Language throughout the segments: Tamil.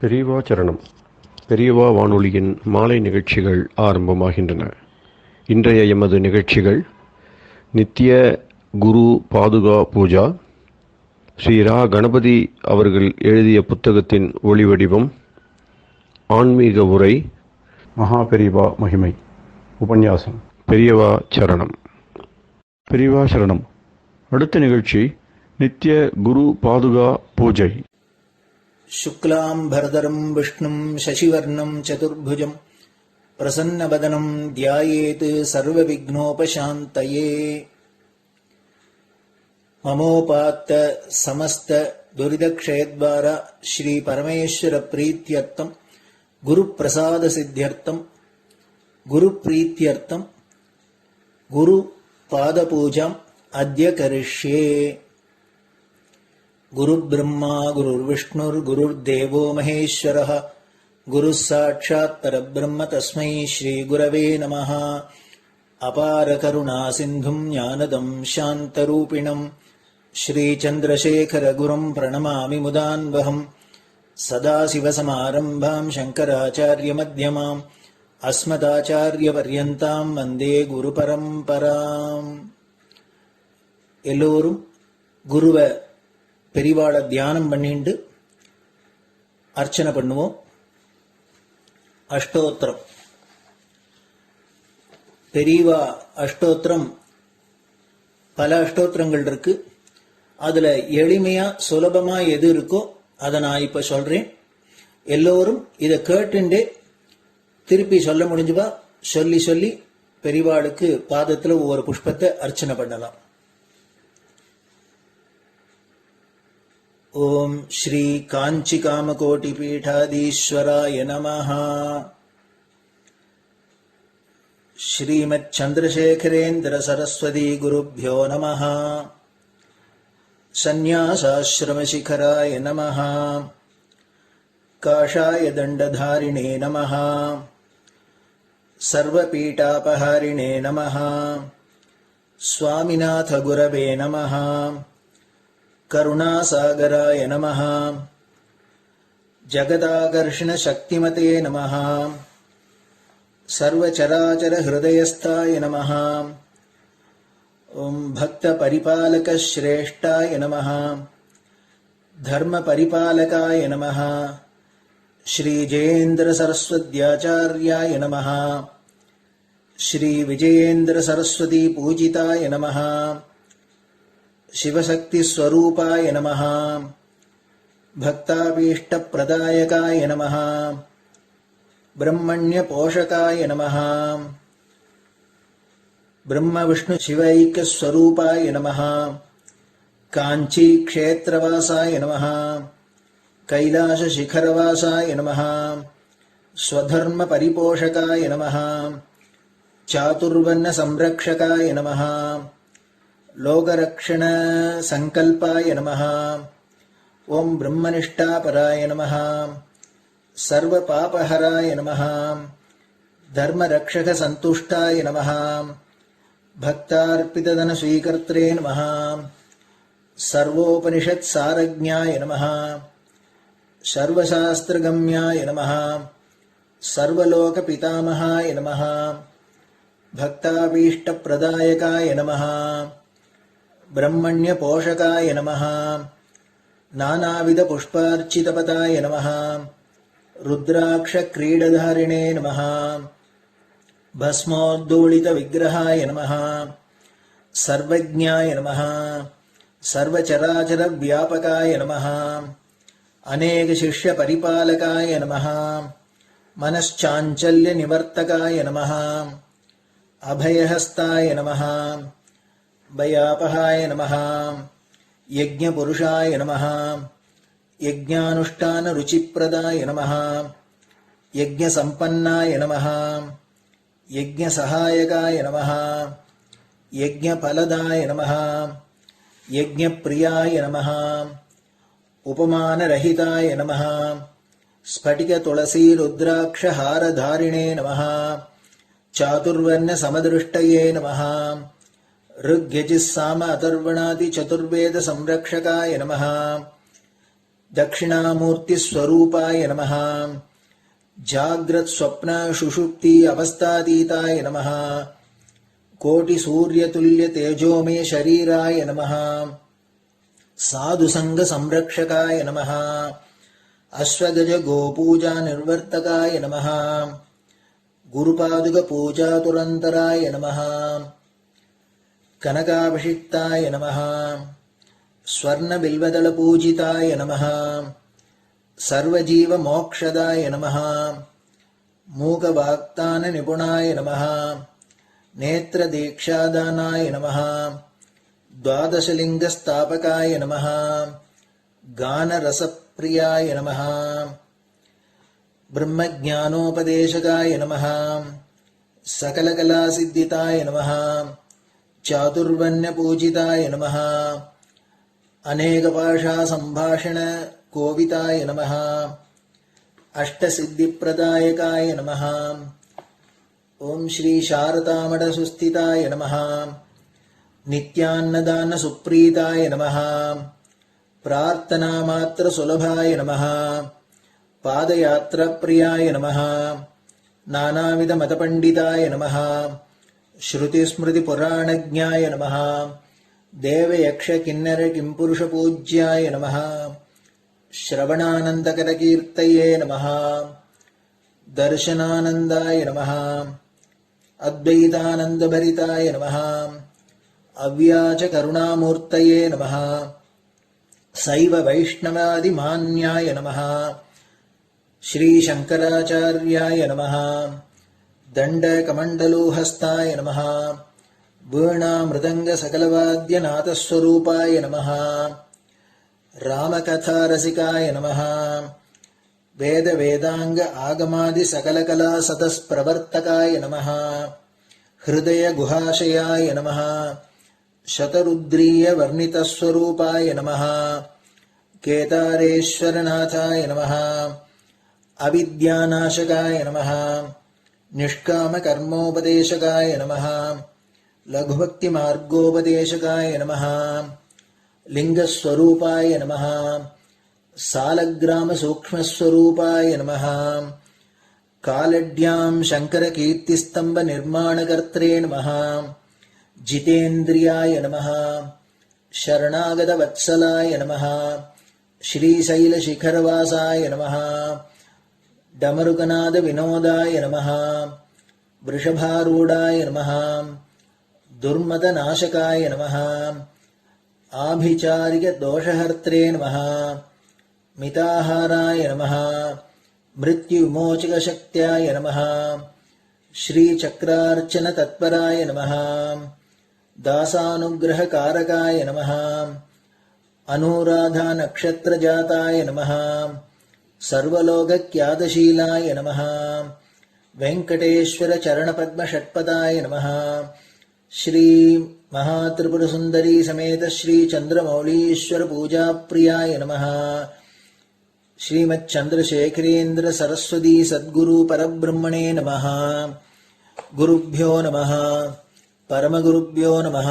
பெரியவா சரணம். பெரியவா வானொலியின் மாலை நிகழ்ச்சிகள் ஆரம்பமாகின்றன. இன்றைய எமது நிகழ்ச்சிகள் நித்திய குரு பாதுகா பூஜா, ஸ்ரீ ரா கணபதி அவர்கள் எழுதிய புத்தகத்தின் ஒளிவடிவம், ஆன்மீக உரை, மகா பெரியவா மகிமை உபன்யாசம். பெரியவா சரணம். பெரியவா சரணம். அடுத்த நிகழ்ச்சி நித்திய குரு பாதுகா பூஜை. शुक्लाम्बरधरम् विष्णुम् शशिवर्णम् चतुर्भुजम् प्रसन्नवदनम् ध्यायेत् सर्वविघ्नोपशान्तये। ममोपात्त समस्त दुरितक्षयद्वारा श्रीपरमेश्वरप्रीत्यर्थम् गुरुप्रसादसिद्ध्यर्थम् गुरुप्रीत्यर्थम् गुरुपादपूजाम् अद्य करिष्ये। गुरुर्ब्रह्मा गुरुर्विष्णुर्गुरुर्देवो महेश्वरः गुरुः साक्षात् परब्रह्म तस्मै श्रीगुरवे नमः। अपारकरुणासिन्धुम् ज्ञानदम् शान्तरूपिणम् श्रीचन्द्रशेखरगुरुम् प्रणमामि मुदान्वहम्। सदाशिवसमारम्भाम् शङ्कराचार्यमध्यमाम् अस्मदाचार्यपर्यन्ताम् वन्दे गुरुपरम्पराम्. எல்லோரும் குருவை பெரிவாளை தியானம் பண்ணிண்டு அர்ச்சனை பண்ணுவோம். அஷ்டோத்திரம். பெரியவா அஷ்டோத்திரம் பல அஷ்டோத்திரங்கள் இருக்கு. அதுல எளிமையா சுலபமா எது இருக்கோ அதை நான் இப்ப சொல்றேன். எல்லோரும் இதை கேட்டுண்டே திருப்பி சொல்ல முடிஞ்சுவா சொல்லி சொல்லி பெரிவாளுக்கு பாதத்துல ஒவ்வொரு புஷ்பத்தை அர்ச்சனை பண்ணலாம். ओम श्री कांची कामकोटि पीठाधीश्वराय नमः। श्रीमत् चंद्रशेखरेन्द्र सरस्वती गुरुभ्यो नमः। संन्यासाश्रम शिखराय नमः। काषाय दंडधारिणे नमः। सर्वपीठापहारिणे नमः। स्वामिनाथ गुरवे नमः। करुणासागराय नमः। जगदाकर्षण शक्तिमते नमः। सर्वचराचर हृदयस्थाय नमः। ओम भक्त परिपालक श्रेष्ठाय नमः। धर्म परिपालकाय नमः। श्री जयेन्द्र सरस्वत्याचार्याय नमः। श्री विजयेन्द्र सरस्वती पूजिताय नमः। शिवशक्ति स्वरूपाय नमः। भक्ताभीष्ट प्रदायकाय नमः। ब्रह्मण्य पोषकाय नमः। ब्रह्म विष्णु शिवैक्य स्वरूपाय नमः। कांची क्षेत्रवासाय नमः। कैलाश शिखरवासाय नमः। स्वधर्म परिपोषकाय नमः। चातुर्वर्ण संरक्षकाय नमः। लोकरक्षण संकल्पाय नमः। ओम ब्रह्मनिष्ठापराय नमः। सर्वपापहराय नमः। धर्मरक्षक संतुष्टाय नमः। भक्तार्पितधन स्वीकर्त्रे नमः। सर्वोपनिषत् सारज्ञाय नमः। सर्वशास्त्रगम्याय नमः। सर्वलोक पितामहाय नमः। भक्ताभीष्ट प्रदायकाय नमः। ब्रह्मण्य पोषकाय नमः। नानाविध पुष्पार्चितपताय नमः। रुद्राक्ष क्रीडधारिणे नमः। भस्मोद्दोलित विग्रहाय नमः। सर्वज्ञाय नमः। सर्वचराचर व्यापकाय नमः। अनेक शिष्य परिपालकाय नमः। मनश्चाञ्चल्य निवर्तकाय नमः। अभयहस्ताय नमः। भयापहाय नमः। यज्ञपुरुषाय नमः। यज्ञानुष्ठान रुचिप्रदाय नमः। यज्ञसम्पन्नाय नमः। यज्ञसहायकाय नमः। यज्ञफलदाय नमः। यज्ञप्रियाय नमः। उपमानरहिताय नमः। स्फटिक तुलसी रुद्राक्ष हारधारिणे नमः। चातुर्वर्ण समदृष्टये नमः। ऋग्यजुस्साम अथर्वणादि चतुर्वेद संरक्षकाय नमः। दक्षिणामूर्तिस्वरूपाय नमः जाग्रत् स्वप्न सुषुप्ति अवस्थातीताय नमः कोटिसूर्यतुल्य तेजोमय शरीराय नमः साधुसंग संरक्षकाय नमः अश्वगज गोपूजा निर्वर्तकाय नमः गुरुपादुक पूजा तुरंतराय नमः कनकाभिषिक्ताय नमः स्वर्ण बिल्वदल पूजिताय नमः सर्वजीव मोक्षदाय नमः मूकवाक्तान निपुणाय नमः नेत्र दीक्षादानाय नमः द्वादशलिंग स्थापकाय नमः गान रसप्रियाय नमः ब्रह्मज्ञानोपदेशकाय नमः सकलकलासिद्धिताय नमः चातुर्वण्य पूजिताय नमः अनेकभाषा संभाषण कोविताय नमः अष्टसिद्धिप्रदायकाय नमः ओम श्री शारदामठ सुस्थिताय नमः नित्यान्नदान सुप्रीताय नमः प्रार्थना मात्र सुलभाय नमः पादयात्रा प्रियाय नमः नानाविध मतपंडिताय नमः श्रुति स्मृति पुराणज्ञाय नमः देव यक्ष किन्नर किंपुरुष पूज्याय नमः श्रवणानंदकर कीर्तये नमः दर्शनानंदाय नमः अद्वैतानंदभरिताय नमः अव्याच करुणामूर्तये नमः शैव वैष्णवादिमान्याय नमः श्री शंकराचार्याय नमः दंडकमंडलोहस्ताय नमः वीणा मृदंग सकलवाद्यनाथस्वरूपाय नमः रामकथा रसिकाय नमः वेद वेदांग आगमादि सकलकला सतस्प्रवर्तकाय नमः हृदय गुहाशयाय नमः शतरुद्रीय वर्णितस्वरूपाय नमः केदारेश्वरनाथाय नमः अविद्यानाशकाय नमः निष्कामकर्मोपदेशकाय नमः लघुभक्तिमार्गोपदेशकाय नमः लिंगस्वरूपाय नमः सालग्रामसूक्ष्मस्वरूपाय नमः कालड्यां शङ्करकीर्तिस्तम्भनिर्माणकर्त्रे नमः जितेन्द्रियाय नमः शरणागतवत्सलाय नमः श्रीशैलशिखरवासाय नमः डमरुकनादविनोदाय नमः वृषभारूढाय नमः दुर्मदनाशकाय नमः आभिचारिकदोषहर्त्रे नमः मिताहाराय नमः मृत्युविमोचकशक्त्याय नमः श्रीचक्रार्चनतत्पराय नमः दासानुग्रहकारकाय नमः अनुराधानक्षत्रजाताय नमः सर्वलोकख्यातशीलाय नमः वेंकटेश्वरचरणपद्मषट्पदाय नमः श्री महात्रिपुरसुंदरी समेत श्री चंद्रमौलीश्वर पूजाप्रियाय नमः श्रीमच्चंद्रशेखरेन्द्र सरस्वती सद्गुरु परब्रह्मणे नमः गुरुभ्यो नमः परमगुरुभ्यो नमः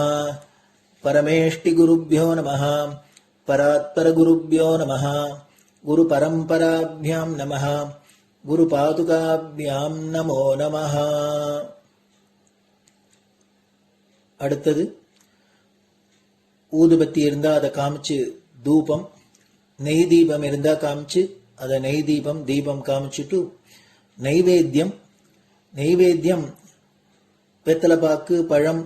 परमेष्टिगुरुभ्यो नमः परात्परगुरुभ्यो नमः गुरुपरम्पराभ्यां नमः गुरुपादुकाभ्यां नमो नमः. அடுத்தது ஊதுபத்தி இருந்தா அதை காமிச்சு தூபம், நெய் தீபம் இருந்தா காமிச்சு அதை நெய் தீபம் தீபம் காமிச்சுட்டு நைவேத்தியம் வெத்தலைப்பாக்கு பழம்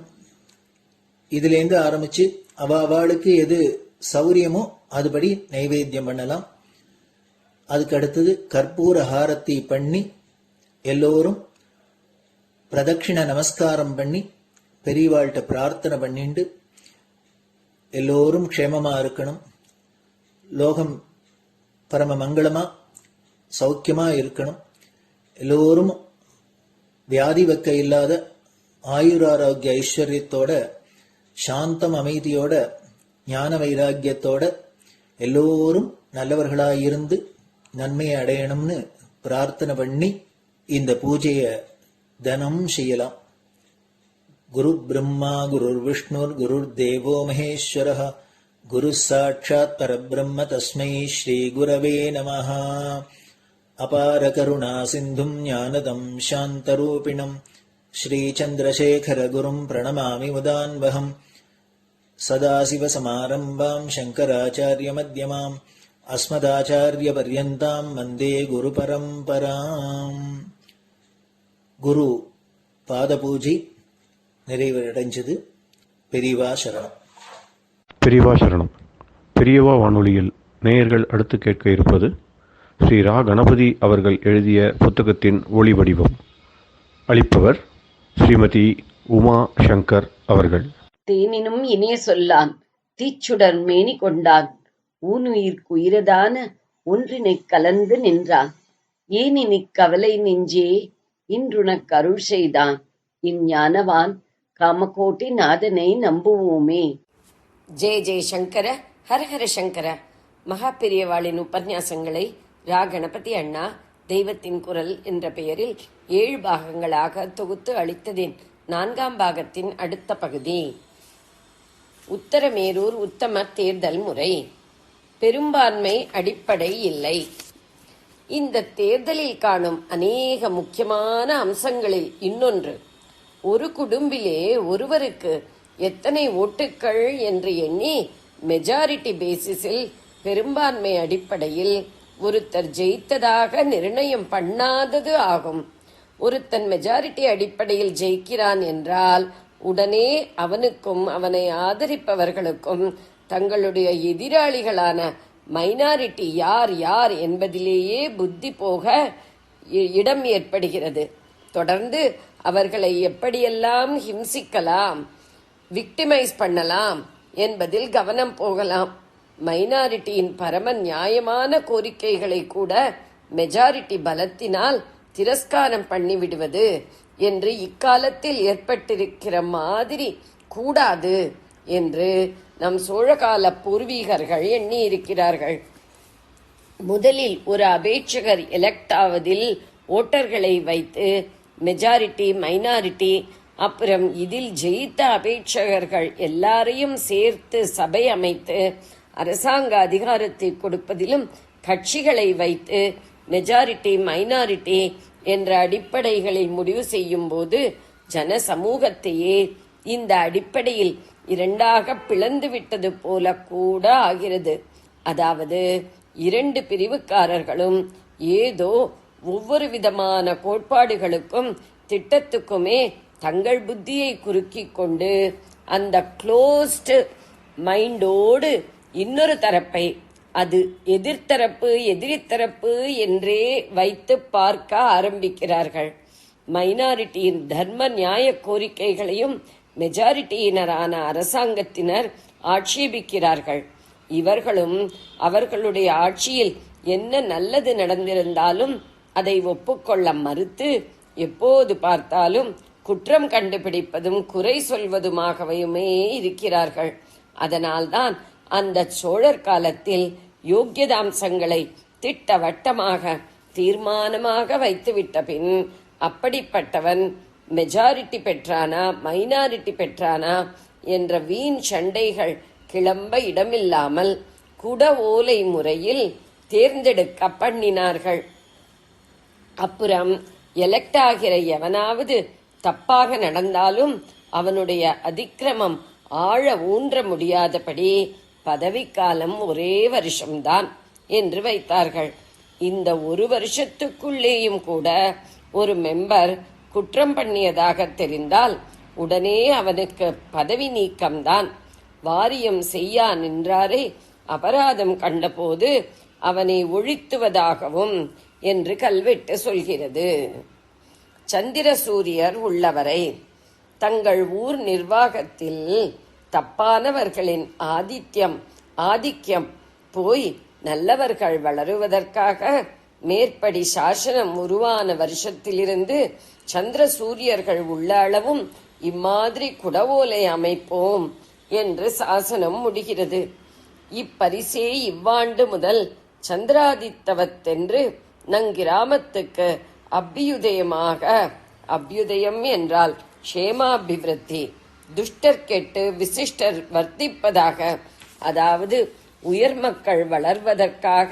இதுலேருந்து ஆரம்பிச்சு அவளுக்கு எது சௌரியமோ அதுபடி நைவேத்தியம் பண்ணலாம். அதுக்கு அடுத்தது கற்பூர ஹாரத்தி பண்ணி எல்லோரும் பிரதட்சிண நமஸ்காரம் பண்ணி பெரியவாள்கிட்ட பிரார்த்தனை பண்ணிண்டு எல்லோரும் க்ஷேமமா இருக்கணும், லோகம் பரம மங்களமா சௌக்கியமா இருக்கணும், எல்லோரும் வியாதி வெக்க இல்லாத ஆயுராரோக்கிய ஐஸ்வர்யத்தோட சாந்தம் அமைதியோட ஞான வைராக்கியத்தோட எல்லோரும் நல்லவர்களாயிருந்து நன்மையை அடையணும்னு பிரார்த்தனை பண்ணி இந்த பூஜையை தினம் செய்யலாம். குரு பிரம்மா குருர் விஷ்ணுர் குருர் தேவோ மகேஸ்வரः குரு சாட்சாத் பரபிரம்ம தஸ்மை ஸ்ரீ குரவே நமஹ. அபார கருணா சிந்தும் ஞானதம் சாந்தரூபிணம் ஸ்ரீ சந்திரசேகர குரும் பிரணமாமி முதான்வகம். சதாசிவசமாரம்பாம் சங்கராச்சாரிய மத்யமாம் அஸ்மதாச்சாரிய பர்யந்தாம் வந்தே குரு பரம்பராம். குரு பாத பூஜை நிறைவடைஞ்சது. பெரியவா சரணம். பெரியவா சரணம். பெரியவா வானொலியில் நேயர்கள் அடுத்து கேட்க இருப்பது ஸ்ரீ ரா கணபதி அவர்கள் எழுதிய புத்தகத்தின் ஒளி வடிவம். அளிப்பவர் ஸ்ரீமதி உமா சங்கர் அவர்கள். தேனினும் இனிய சொல்லான் தீச்சுடர் மேனி கொண்டான் ஊனுயிர்க்குயிரதான ஒன்றினைக் கலந்து நின்றான் ஏனினிக் கவலை நெஞ்சே இன்றுனக் அருள் செய்தான் இஞ்ஞானவான் காமகோட்டி நாதனை நம்புவோமே. ஜெய ஜெய சங்கர, ஹரஹர சங்கர. மகா பெரியவாளின் உபன்யாசங்களை ரா கணபதி அண்ணா தெய்வத்தின் குரல் என்ற பெயரில் 7 பாகங்களாக தொகுத்து அளித்ததின் 4ஆம் பாகத்தின் அடுத்த பகுதி. உத்தரமேரூர் உத்தம தேர்தல் முறை. பெரும்பான்மை அடிப்படை இல்லை. இந்த தேர்தலில் காணும் அநேக முக்கியமான அம்சங்களில் இன்னொன்று, ஒரு குடும்பிலே ஒருவருக்கு எத்தனை ஓட்டுக்கள் என்று எண்ணி மெஜாரிட்டி பேசிஸில் பெரும்பான்மை அடிப்படையில் ஒருத்தர் ஜெயித்ததாக நிர்ணயம் பண்ணாதது ஆகும். ஒருத்தன் மெஜாரிட்டி அடிப்படையில் ஜெயிக்கிறான் என்றால் உடனே அவனுக்கும் அவனை ஆதரிப்பவர்களுக்கும் தங்களுடைய எதிராளிகளான மைனாரிட்டி யார் யார் என்பதிலேயே புத்தி போக இடம் ஏற்படுகிறது. தொடர்ந்து அவர்களை எப்படியெல்லாம் ஹிம்சிக்கலாம், விக்டிமைஸ் பண்ணலாம் என்பதில் கவனம் போகலாம். மைனாரிட்டியின் பரம நியாயமான கோரிக்கைகளை கூட மெஜாரிட்டி பலத்தினால் திரஸ்காரம் பண்ணிவிடுவது என்று இக்காலத்தில் ஏற்பட்டிருக்கிற மாதிரி கூடாது என்று நம் சோழகால பூர்வீகர்கள் எண்ணி இருக்கிறார்கள். முதலில் ஒரு அபேட்சகர் எலெக்ட் ஆவதில் ஓட்டர்களை வைத்து மெஜாரிட்டி மைனாரிட்டி, அப்புறம் இதில் ஜெயித்த அபேட்சகர்கள் எல்லாரையும் சேர்த்து சபை அமைத்து அரசாங்க அதிகாரத்தை கொடுப்பதிலும் கட்சிகளை வைத்து மெஜாரிட்டி மைனாரிட்டி என்ற அடிப்படைகளில் முடிவு செய்யும் போது ஜன சமூகத்தையே இந்த அடிப்படையில் 2ஆக பிளந்து விட்டது போல கூட ஆகிறது. அதாவது 2 பிரிவுக்காரர்களும் ஏதோ ஒவ்வொரு விதமான கோட்பாடுகளுக்கும் திட்டத்துக்குமே தங்கள் புத்தியை குறுக்கிக் கொண்டு அந்த க்ளோஸ்டு மைண்டோடு இன்னொரு தரப்பை, அது எதிர்த்தரப்பு எதிரித்தரப்பு என்றே வைத்து பார்க்க ஆரம்பிக்கிறார்கள். மைனாரிட்டியின் தர்ம நியாய கோரிக்கைகளையும் மெஜாரிட்டியினரான அரசாங்கத்தினர் ஆட்சேபிக்கிறார்கள். இவர்களும் அவர்களுடைய ஆட்சியில் என்ன நல்லது நடந்திருந்தாலும் அதை ஒப்புக்கொள்ள மறுத்து எப்போது பார்த்தாலும் குற்றம் கண்டுபிடிப்பதும் குறை சொல்வதுமாகவே இருக்கிறார்கள். அதனால்தான் அந்த சோழர் காலத்தில் யோக்கியதாம்சங்களை திட்டவட்டமாக தீர்மானமாக வைத்துவிட்ட பின் அப்படிப்பட்டவன் மெஜாரிட்டி பெற்றானா மைனாரிட்டி பெற்றானா என்ற வீண் சண்டைகள் கிளம்ப இடமில்லாமல் குட ஓலை முறையில் தேர்ந்தெடுக்க பண்ணினார்கள். அப்புறம் எலெக்ட் ஆகிற எவனாவது தப்பாக நடந்தாலும் அவனுடைய அதிக்கிரமம் ஆழ ஊன்ற முடியாதபடி பதவிக்காலம் ஒரே வருஷம்தான் என்று வைத்தார்கள். இந்த ஒரு வருஷத்துக்குள்ளேயும் கூட ஒரு மெம்பர் குற்றம் பண்ணியதாக தெரிந்தால் உடனே அவனுக்கு பதவி நீக்கம்தான். வாரியம் செய்யா நின்றாரே அபராதம் கண்டபோது அவனை ஒழித்துவதாகவும் என்று கல்வெட்டு சொல்கிறது. சந்திர சூரியர் உள்ளவரை தங்கள் ஊர் நிர்வாகத்தில் தப்பானவர்களின் ஆதிக்கம் போய் நல்லவர்கள் வளருவதற்காக மேற்படி சாசனம் உருவான வருஷத்திலிருந்து சந்திர சூரியர்கள் உள்ள அளவும் இம்மாதிரி குடவோலை அமைப்போம் என்று சாசனம் முடிகிறது. இப்பரிசே இவ்வாண்டு முதல் சந்திராதித்தவத்தென்று நங்கிராமத்துக்கு அபியுதயமாக, அபியுதயம் என்றால் க்ஷேமாபிவிருத்தி, துஷ்டர் கெட்டு விசிஷ்டர் வர்த்திப்பதாக அதாவது உயர் மக்கள் வளர்வதற்காக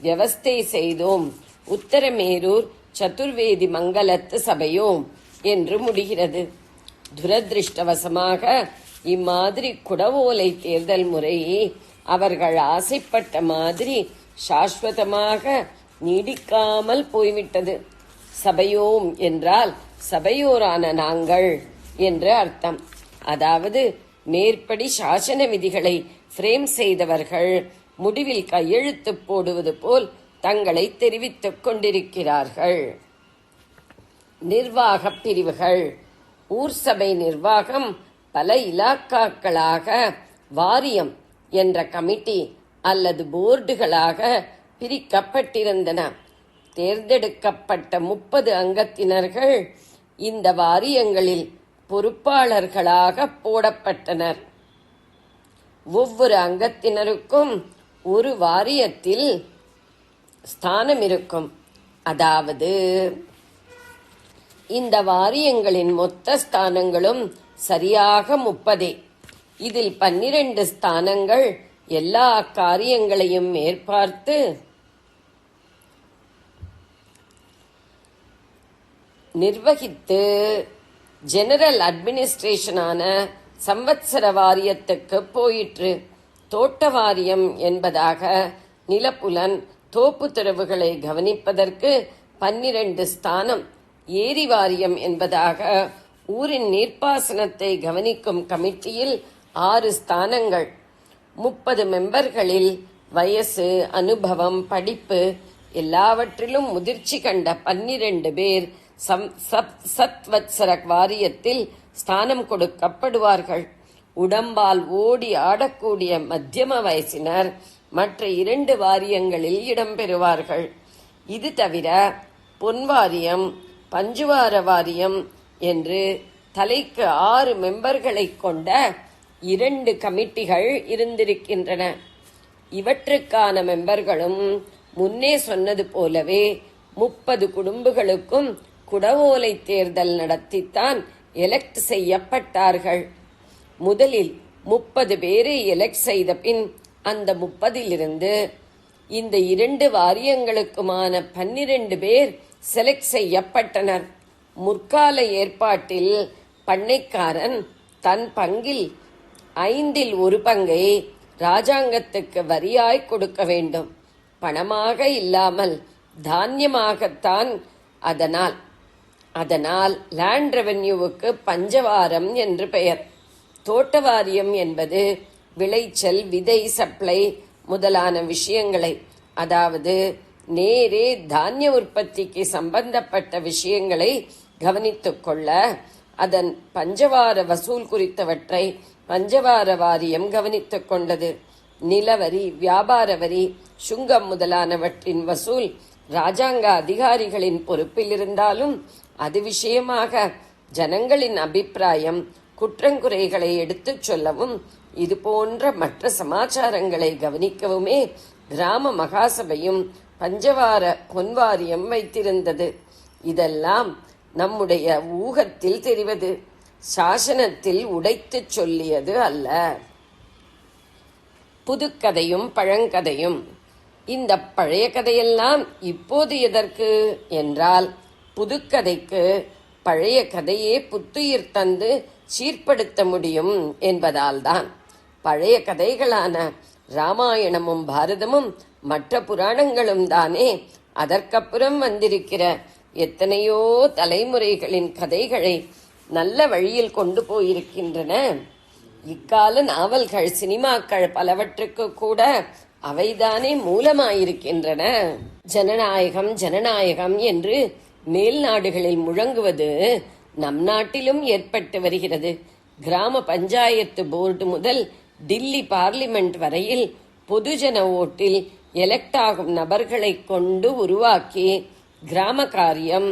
வியவஸ்தை செய்தோம். உத்தரமேரூர் சதுர்வேதி மங்கலத்து சபையோம் என்று முடிகிறது. துரதிருஷ்டவசமாக இம்மாதிரி குடவோலை தேர்தல் முறை அவர்கள் ஆசைப்பட்ட மாதிரி சாஸ்வதமாக நீடிக்காமல் போய்விட்டது. சபையோம் என்றால் சபையோரான நாங்கள் என்று அர்த்தம். அதாவது மேற்படி சாசன விதிகளை பிரேம் செய்தவர்கள் முடிவில் கையெழுத்து போடுவது போல் தங்களை தெரிவித்துக் கொண்டிருக்கிறார்கள். நிர்வாக பிரிவுகள். ஊர் சபை நிர்வாகம் பல இலாக்காக்களாக வாரியம் என்ற கமிட்டி அல்லது போர்டுகளாக பிரிக்கப்பட்டிருந்தன. தேர்ந்தெடுக்கப்பட்ட 30 அங்கத்தினர்கள் இந்த வாரியங்களில் பொறுப்பாளர்களாக போடப்பட்டனர். ஒவ்வொரு அங்கத்தினருக்கும் ஒரு வாரியத்தில் ஸ்தானம் இருக்கும். அதாவது இந்த வாரியங்களின் மொத்த ஸ்தானங்களும் சரியாக 30. இதில் 12 ஸ்தானங்கள் எல்லா காரியங்களையும் மேற்பார்த்து நிர்வகித்து ஜெனரல் அட்மினிஸ்ட்ரேஷனான சம்வத்சர வாரியத்துக்கு போயிற்று. தோட்ட வாரியம் என்பதாக நிலப்புலன் தோப்பு துறவுகளை கவனிப்பதற்கு 12 ஸ்தானம், ஏரி வாரியம் என்பதாக ஊரின் நீர்ப்பாசனத்தை கவனிக்கும் கமிட்டியில் 6 ஸ்தானங்கள். 30 மெம்பர்களில் வயசு, அனுபவம், படிப்பு எல்லாவற்றிலும் முதிர்ச்சி கண்ட 12 பேர் சத்வத்சர வாரியத்தில் ஸ்தானம் கொடுக்கப்படுவார்கள். உடம்பால் ஓடி ஆடக்கூடிய மத்தியம வயசினர் மற்ற 2 வாரியங்களில் இடம்பெறுவார்கள். இது தவிர பொன்வாரியம், பஞ்சுவார வாரியம் என்று தலைக்கு 6 மெம்பர்களை கொண்ட 2 கமிட்டிகள் இருந்திருக்கின்றன. இவற்றுக்கான மெம்பர்களும் முன்னே சொன்னது போலவே 30 குடும்பங்களுக்கும் குடவோலை தேர்தல் நடத்தித்தான் எலெக்ட் செய்யப்பட்டார்கள். முதலில் 30 பேரை எலெக்ட் செய்த பின் அந்த 30லிருந்து இந்த 2 வாரியங்களுக்குமான 12 பேர் செலக்ட் செய்யப்பட்டனர். முற்கால ஏற்பாட்டில் பண்ணைக்காரன் தன் பங்கில் 5இல் 1 பங்கை ராஜாங்கத்துக்கு வரியாய் கொடுக்க வேண்டும். பணமாக இல்லாமல் தானியமாகத்தான். அதனால் லேண்ட் ரெவென்யூவுக்கு பஞ்சவாரம் என்று பெயர். தோட்ட வாரியம் என்பது விளைச்சல், விதை, சப்ளை முதலான விஷயங்களை, அதாவது நேரே தானிய உற்பத்திக்கு சம்பந்தப்பட்ட விஷயங்களை கவனித்துக் கொள்ள அதன் பஞ்சவார வசூல் குறித்தவற்றை பஞ்சவார வாரியம் கவனித்துக் கொண்டது. நிலவரி, வியாபார வரி, சுங்கம் முதலானவற்றின் வசூல் ராஜாங்க அதிகாரிகளின் பொறுப்பில் இருந்தாலும் அது விஷயமாக ஜனங்களின் அபிப்பிராயம், குற்றங்குறைகளை எடுத்துச் சொல்லவும் இது போன்ற மற்ற சமாச்சாரங்களை கவனிக்கவுமே கிராம மகாசபையும் பஞ்சவார பொன்வாரியம் வைத்திருந்தது. இதெல்லாம் நம்முடைய ஊகத்தில் தெரிவது, சாசனத்தில் உடைத்துச் சொல்லியது அல்ல. புதுக்கதையும் பழங்கதையும். இந்த பழைய கதையெல்லாம் இப்போது எதற்கு என்றால், புதுக்கதைக்கு பழைய கதையே புத்துயிர் தந்து சீர்படுத்த முடியும் என்பதால்தான். பழைய கதைகளான ராமாயணமும் பாரதமும் மற்ற புராணங்களும் தானே அதற்கப்புறம் வந்திருக்கிற எத்தனையோ தலைமுறைகளின் கதைகளை நல்ல வழியில் கொண்டு போயிருக்கின்றன. இக்கால நாவல்கள், சினிமாக்கள் பலவற்றுக்கு கூட அவைதானே மூலமாயிருக்கின்றன. ஜனநாயகம் ஜனநாயகம் என்று மேல் நாடுகளில் முழங்குவது நம் நாட்டிலும் ஏற்பட்டு வருகிறது. கிராம பஞ்சாயத்து போர்டு முதல் டில்லி பார்லிமெண்ட் வரையில் பொதுஜன ஓட்டில் எலெக்ட் ஆகும் நபர்களை கொண்டு உருவாக்கி கிராம காரியம்,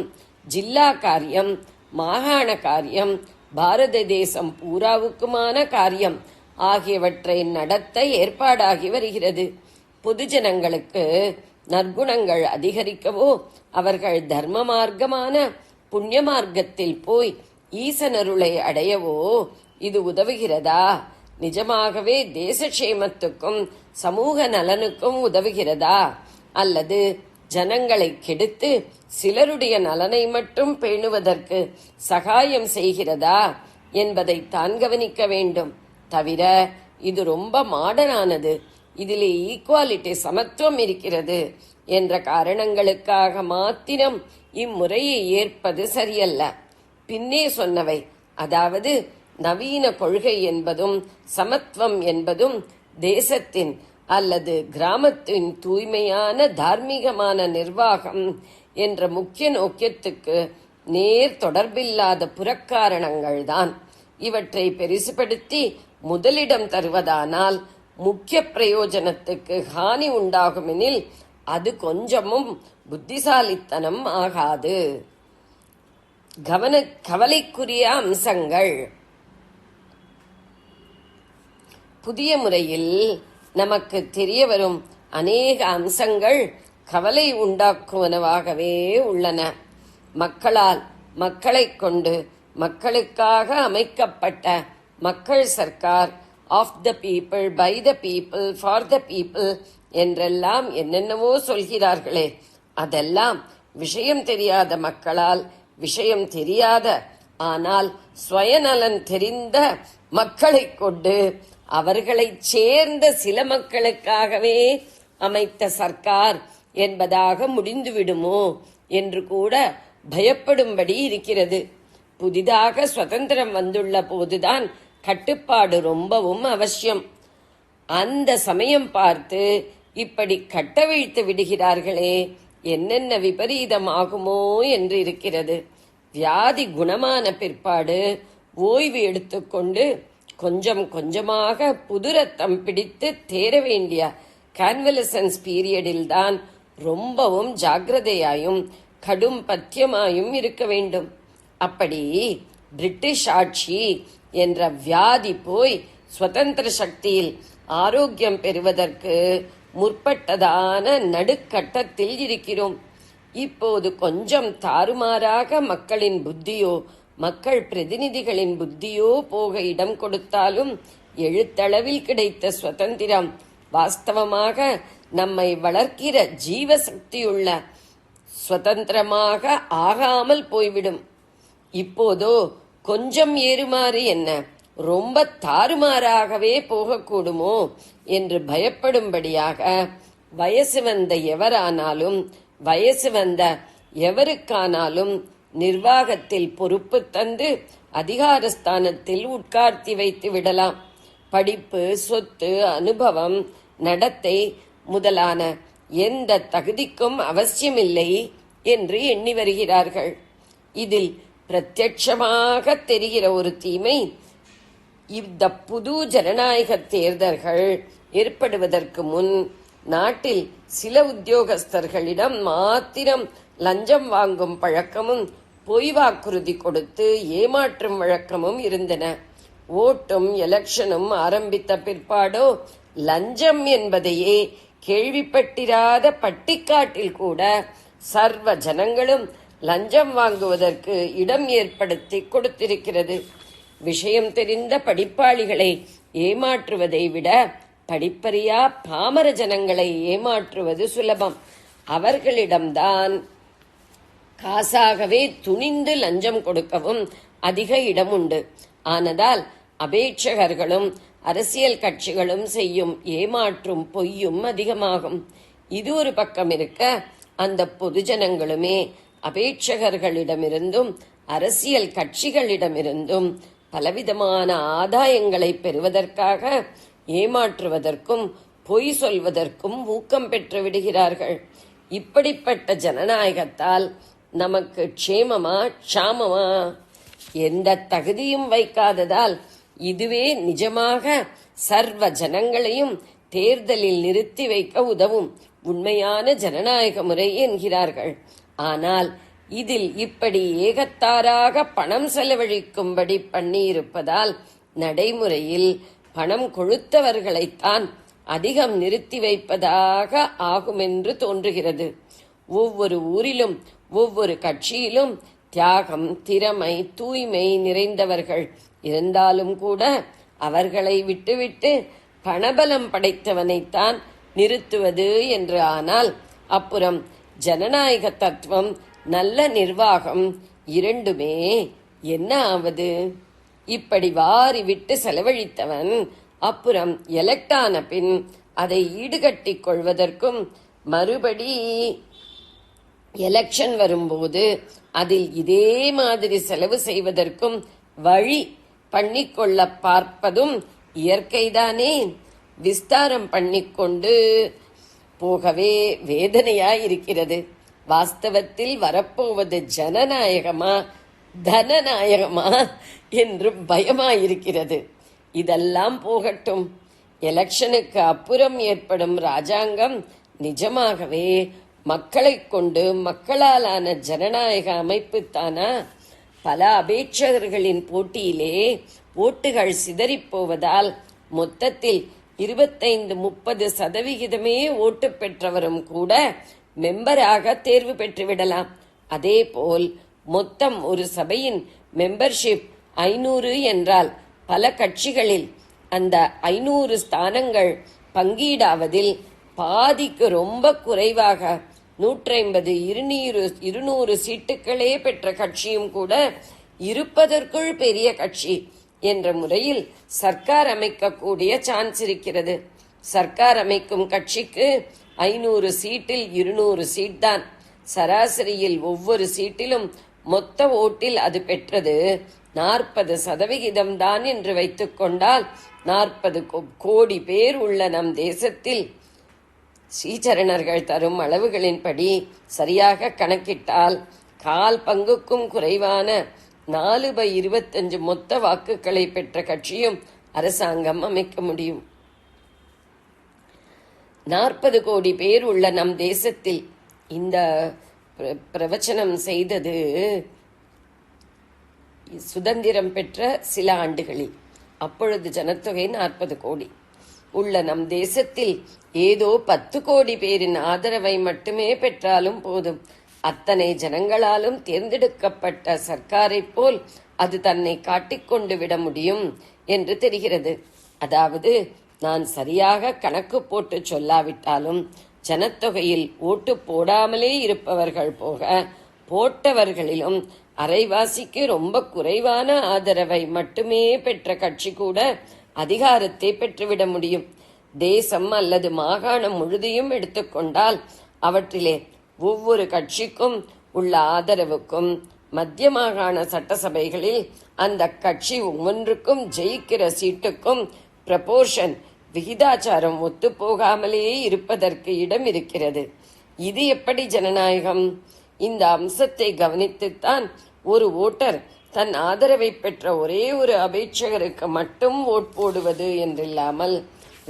ஜில்லா காரியம், மாகாண காரியம், பாரத தேசம் பூராவுக்குமான காரியம் ஆகியவற்றை நடத்த ஏற்பாடாகி வருகிறது. பொதுஜனங்களுக்கு நற்குணங்கள் அதிகரிக்கவோ அவர்கள் தர்ம மார்க்கமான புண்ணிய மார்க்கத்தில் போய் ஈசனருளை அடையவோ இது உதவுகிறதா? நிஜமாகவே தேசக்ஷேமத்துக்கும் சமூக நலனுக்கும் உதவுகிறதா, அல்லது ஜனங்களை கெடுத்து சிலருடைய நலனை மட்டும் பேணுவதற்கு சகாயம் செய்கிறதா என்பதை தான் கவனிக்க வேண்டும். தவிர இது ரொம்ப மாடர்னானது, இதிலே ஈக்குவாலிட்டி சமத்துவம் இருக்கிறது என்ற காரணங்களுக்காக மாத்திரம் இம்முறையை ஏற்பது சரியல்ல. பின்னே சொன்னவை, அதாவது நவீன கொள்கை என்பதும் சமத்துவம் என்பதும் தேசத்தின் அல்லது கிராமத்தின் தூய்மையான தார்மீகமான நிர்வாகம் என்ற முக்கிய நோக்கத்துக்கு நேர் தொடர்பில்லாத புறக்காரணங்கள்தான். இவற்றை பெரிசுபடுத்தி முதலிடம் தருவதானால் முக்கிய பிரயோஜனத்துக்கு ஹானி உண்டாகுமெனில் அது கொஞ்சமும் புத்திசாலித்தனம் ஆகாது. கவலைக்குரிய அம்சங்கள். புதிய முறையில் நமக்கு தெரிய வரும் அநேக அம்சங்கள் கவலை உண்டாக்குவனவாகவே உள்ளன. மக்களால், மக்களைக் கொண்டு, மக்களுக்காக அமைக்கப்பட்ட மக்கள் சர்க்கார், of the people, by the people, for the people என்றெல்லாம் என்னென்னவோ சொல்கிறார்களே, அதெல்லாம் விஷயம் தெரியாத மக்களால், விஷயம் தெரியாத ஆனால் சுயநலன் தெரிந்த மக்களைக் கொண்டு அவர்களைச் சேர்ந்த சில மக்களுக்காகவே அமைத்த சர்க்கார் என்பதாக முடிந்துவிடுமோ என்று கூட பயப்படும்படி இருக்கிறது. புதிதாக சுதந்திரம் வந்துள்ள போதுதான் கட்டுப்பாடு ரொம்பவும் அவசியம். அந்த சமயம் பார்த்து இப்படி கட்டவிழ்த்து விடுகிறார்களே, என்னென்ன விபரீதம் ஆகுமோ என்று இருக்கிறது. வியாதி குணமான பிற்பாடு ஓய்வு எடுத்துக்கொண்டு கொஞ்சம் கொஞ்சமாக புது ரத்தம் பிடித்து தேர வேண்டிய கான்வலசன்ஸ் பீரியடில்தான் ரொம்பவும் ஜாக்கிரதையாயும் கடும் பத்தியமாயும் இருக்க வேண்டும். அப்படி பிரிட்டிஷ் ஆட்சி என்ற வியாதி போய் சுதந்திர சக்தியில் ஆரோக்கியம் பெறுவதற்கு முற்பட்டதான நடுக்கட்டத்தில் இருக்கிறோம். இப்போது கொஞ்சம் தாறுமாறாக மக்களின் புத்தியோ மக்கள் பிரதிநிதிகளின் புத்தியோ போக இடம் கொடுத்தாலும் எழுத்தளவில் கிடைத்த சுதந்திரம் வாஸ்தவமாக நம்மை வளர்க்கிற ஜீவசக்தியுள்ள சுதந்திரமாக ஆகாமல் போய்விடும். இப்போதோ கொஞ்சம் ஏறுமாறு என்ன, ரொம்ப தாறுமாறாகவே போகக்கூடுமோ என்று பயப்படும்படியாக வயசு வந்த எவரானாலும், வயசு வந்த எவருக்கானாலும் நிர்வாகத்தில் பொறுப்பு தந்து அதிகாரஸ்தானத்தில் உட்கார்த்தி வைத்து விடலாம். படிப்பு, சொத்து, அனுபவம், நடத்தை முதலான எந்த தகுதிக்கும் அவசியமில்லை என்று எண்ணி வருகிறார்கள். இதில் பிரத்யட்சமாக தெரிகிற ஒரு தீமை, இந்த புது ஜனநாயக தேர்தல்கள் ஏற்படுவதற்கு முன் நாட்டில் சில உத்தியோகஸ்தர்களிடம் மாத்திரம் லஞ்சம் வாங்கும் பழக்கமும் பொய் வாக்குறுதி கொடுத்து ஏமாற்றும் வழக்கமும் இருந்தன. ஓட்டும் எலெக்ஷனும் ஆரம்பித்த பிற்பாடோ லஞ்சம் என்பதையே கேள்விப்பட்டிராத பட்டிக்காட்டில் கூட சர்வ ஜனங்களும் லஞ்சம் வாங்குவதற்கு இடம் ஏற்படுத்தி கொடுத்திருக்கிறது. விஷயம் தெரிந்த படிப்பாளிகளை ஏமாற்றுவதை விட படிப்பறியா பாமர ஜனங்களை ஏமாற்றுவது சுலபம். அவர்களிடம்தான் காசாகவே துணிந்து லஞ்சம் கொடுக்கவும் அதிக இடம் உண்டு. ஆனதால் அபேட்சகர்களும் அரசியல் கட்சிகளும் செய்யும் ஏமாற்றும் பொய்யும் அதிகமாகும். இது ஒரு பக்கம் இருக்க, அந்த பொதுஜனங்களுமே அபேட்சகர்களிடமிருந்தும் அரசியல் கட்சிகளிடமிருந்தும் பலவிதமான ஆதாயங்களை பெறுவதற்காக ஏமாற்றுவதற்கும் பொய் சொல்வதற்கும் ஊக்கம் பெற்று விடுகிறார்கள். இப்படிப்பட்ட ஜனநாயகத்தால் நமக்கு க்ஷேமமா க்ஷாமமா? எந்த தகுதியும் வைக்காததால் இதுவே நிஜமாக சர்வ ஜனங்களையும் தேர்தலில் நிறுத்தி வைக்க உதவும் உண்மையான ஜனநாயக முறை என்கிறார்கள். ஆனால் இதில் இப்படி ஏகத்தாராக பணம் செலவழிக்கும்படி பண்ணியிருப்பதால் நடைமுறையில் பணம் கொழுத்தவர்களைத்தான் அதிகம் நிறுத்தி வைப்பதாக ஆகுமென்று தோன்றுகிறது. ஒவ்வொரு ஊரிலும் ஒவ்வொரு கட்சியிலும் தியாகம், திறமை, தூய்மை நிறைந்தவர்கள் இருந்தாலும் கூட அவர்களை விட்டுவிட்டு பணபலம் படைத்தவனைத்தான் நிறுத்துவது என்று ஆனால், அப்புறம் ஜனநாயக தத்துவம், நல்ல நிர்வாகம் இரண்டுமே என்ன ஆவது? இப்படி வாரி விட்டு செலவழித்தவன் அப்புறம் எலெக்ட் ஆன பின் அதை ஈடுகட்டிக் கொள்வதற்கும் மறுபடி எலெக்ஷன் வரும்போது அதில் இதே மாதிரி செலவு செய்வதற்கும் வழி பண்ணிக்கொள்ள பார்ப்பதும் இயற்கைதானே. விஸ்தாரம் பண்ணிக்கொண்டு போகவே வேதனையாயிருக்கிறது. வாஸ்தவத்தில் வரப்போவது ஜனநாயகமா தனநாயகமா என்று பயமாயிருக்கிறது. இதெல்லாம் போகட்டும். எலெக்ஷனுக்கு அப்புறம் ஏற்படும் ராஜாங்கம் நிஜமாகவே மக்களை கொண்டு மக்களாலான ஜனநாயக அமைப்பு தானா? பல அபேட்சகர்களின் போட்டியிலே ஓட்டுகள் சிதறிப்போவதால் மொத்தத்தில் 25-30% ஓட்டு பெற்றவரும் கூட மெம்பராக தேர்வு பெற்றுவிடலாம். அதேபோல் மொத்தம் ஒரு சபையின் மெம்பர்ஷிப் 500 என்றால் பல கட்சிகளில் அந்த 500 ஸ்தானங்கள் பங்கீடாவதில் பாதிக்கு ரொம்ப குறைவாக 150-200 சீட்டுகளே பெற்ற கட்சியும் கூட இருப்பதற்குள் பெரிய கட்சி என்ற முறையில் சர்க்கார் அமைக்கக்கூடிய சான்ஸ் இருக்கிறது. சர்க்கார் அமைக்கும் கட்சிக்கு 500 சீட்டில் 200 சீட் தான். சராசரியில் ஒவ்வொரு சீட்டிலும் மொத்த ஓட்டில் அது பெற்றது 40% தான் என்று வைத்துக் கொண்டால் 40 கோடி பேர் உள்ள நம் தேசத்தில் ஸ்ரீசரணர்கள் தரும் அளவுகளின்படி சரியாக கணக்கிட்டால் 1/4 பங்குக்கும் குறைவான 4/25 மொத்த வாக்குகளை பெற்ற கட்சியும் அரசாங்கம் அமைக்க முடியும். 40 கோடி பேர் உள்ள நம் தேசத்தில் இந்த பிரவச்சனம் செய்தது சுதந்திரம் பெற்ற சில ஆண்டுகளில். அப்பொழுது ஜனத்தொகை 40 கோடி உள்ள நம் தேசத்தில் ஏதோ 10 கோடி பேரின் ஆதரவை மட்டுமே பெற்றாலும் போதும். அத்தனை ஜனங்களாலும் தேர்ந்தெடுக்கப்பட்ட சர்க்காரை போல் அது தன்னை காட்டிக்கொண்டு விட முடியும் என்று தெரிகிறது. அதாவது நான் சரியாக கணக்கு போட்டு சொல்லாவிட்டாலும் ஜனத்தொகையில் ஓட்டு போடாமலே இருப்பவர்கள் போக போட்டவர்களிலும் அரைவாசிக்கு ரொம்ப குறைவான ஆதரவை மட்டுமே பெற்ற கட்சி கூட அதிகாரத்தை பெற்றுவிட முடியும். தேசம் அல்லது மாகாணம் முழுதையும் எடுத்துக்கொண்டால் அவற்றிலே ஒவ்வொரு கட்சிக்கும் உள்ள ஆதரவுக்கும் மத்திய மாகாண சட்டசபைகளில் அந்த கட்சி ஒவ்வொன்றுக்கும் ஜெயிக்கிற சீட்டுக்கும் ப்ரப்போர்ஷன் விகிதாச்சாரம் ஒத்துப்போகாமலே இருப்பதற்கு இடம் இருக்கிறது. இது எப்படி ஜனநாயகம்? இந்த அம்சத்தை கவனித்துத்தான் ஒரு ஓட்டர் தன் ஆதரவை பெற்ற ஒரே ஒரு அபேட்சகருக்கு மட்டும் ஓட் போடுவது என்றில்லாமல்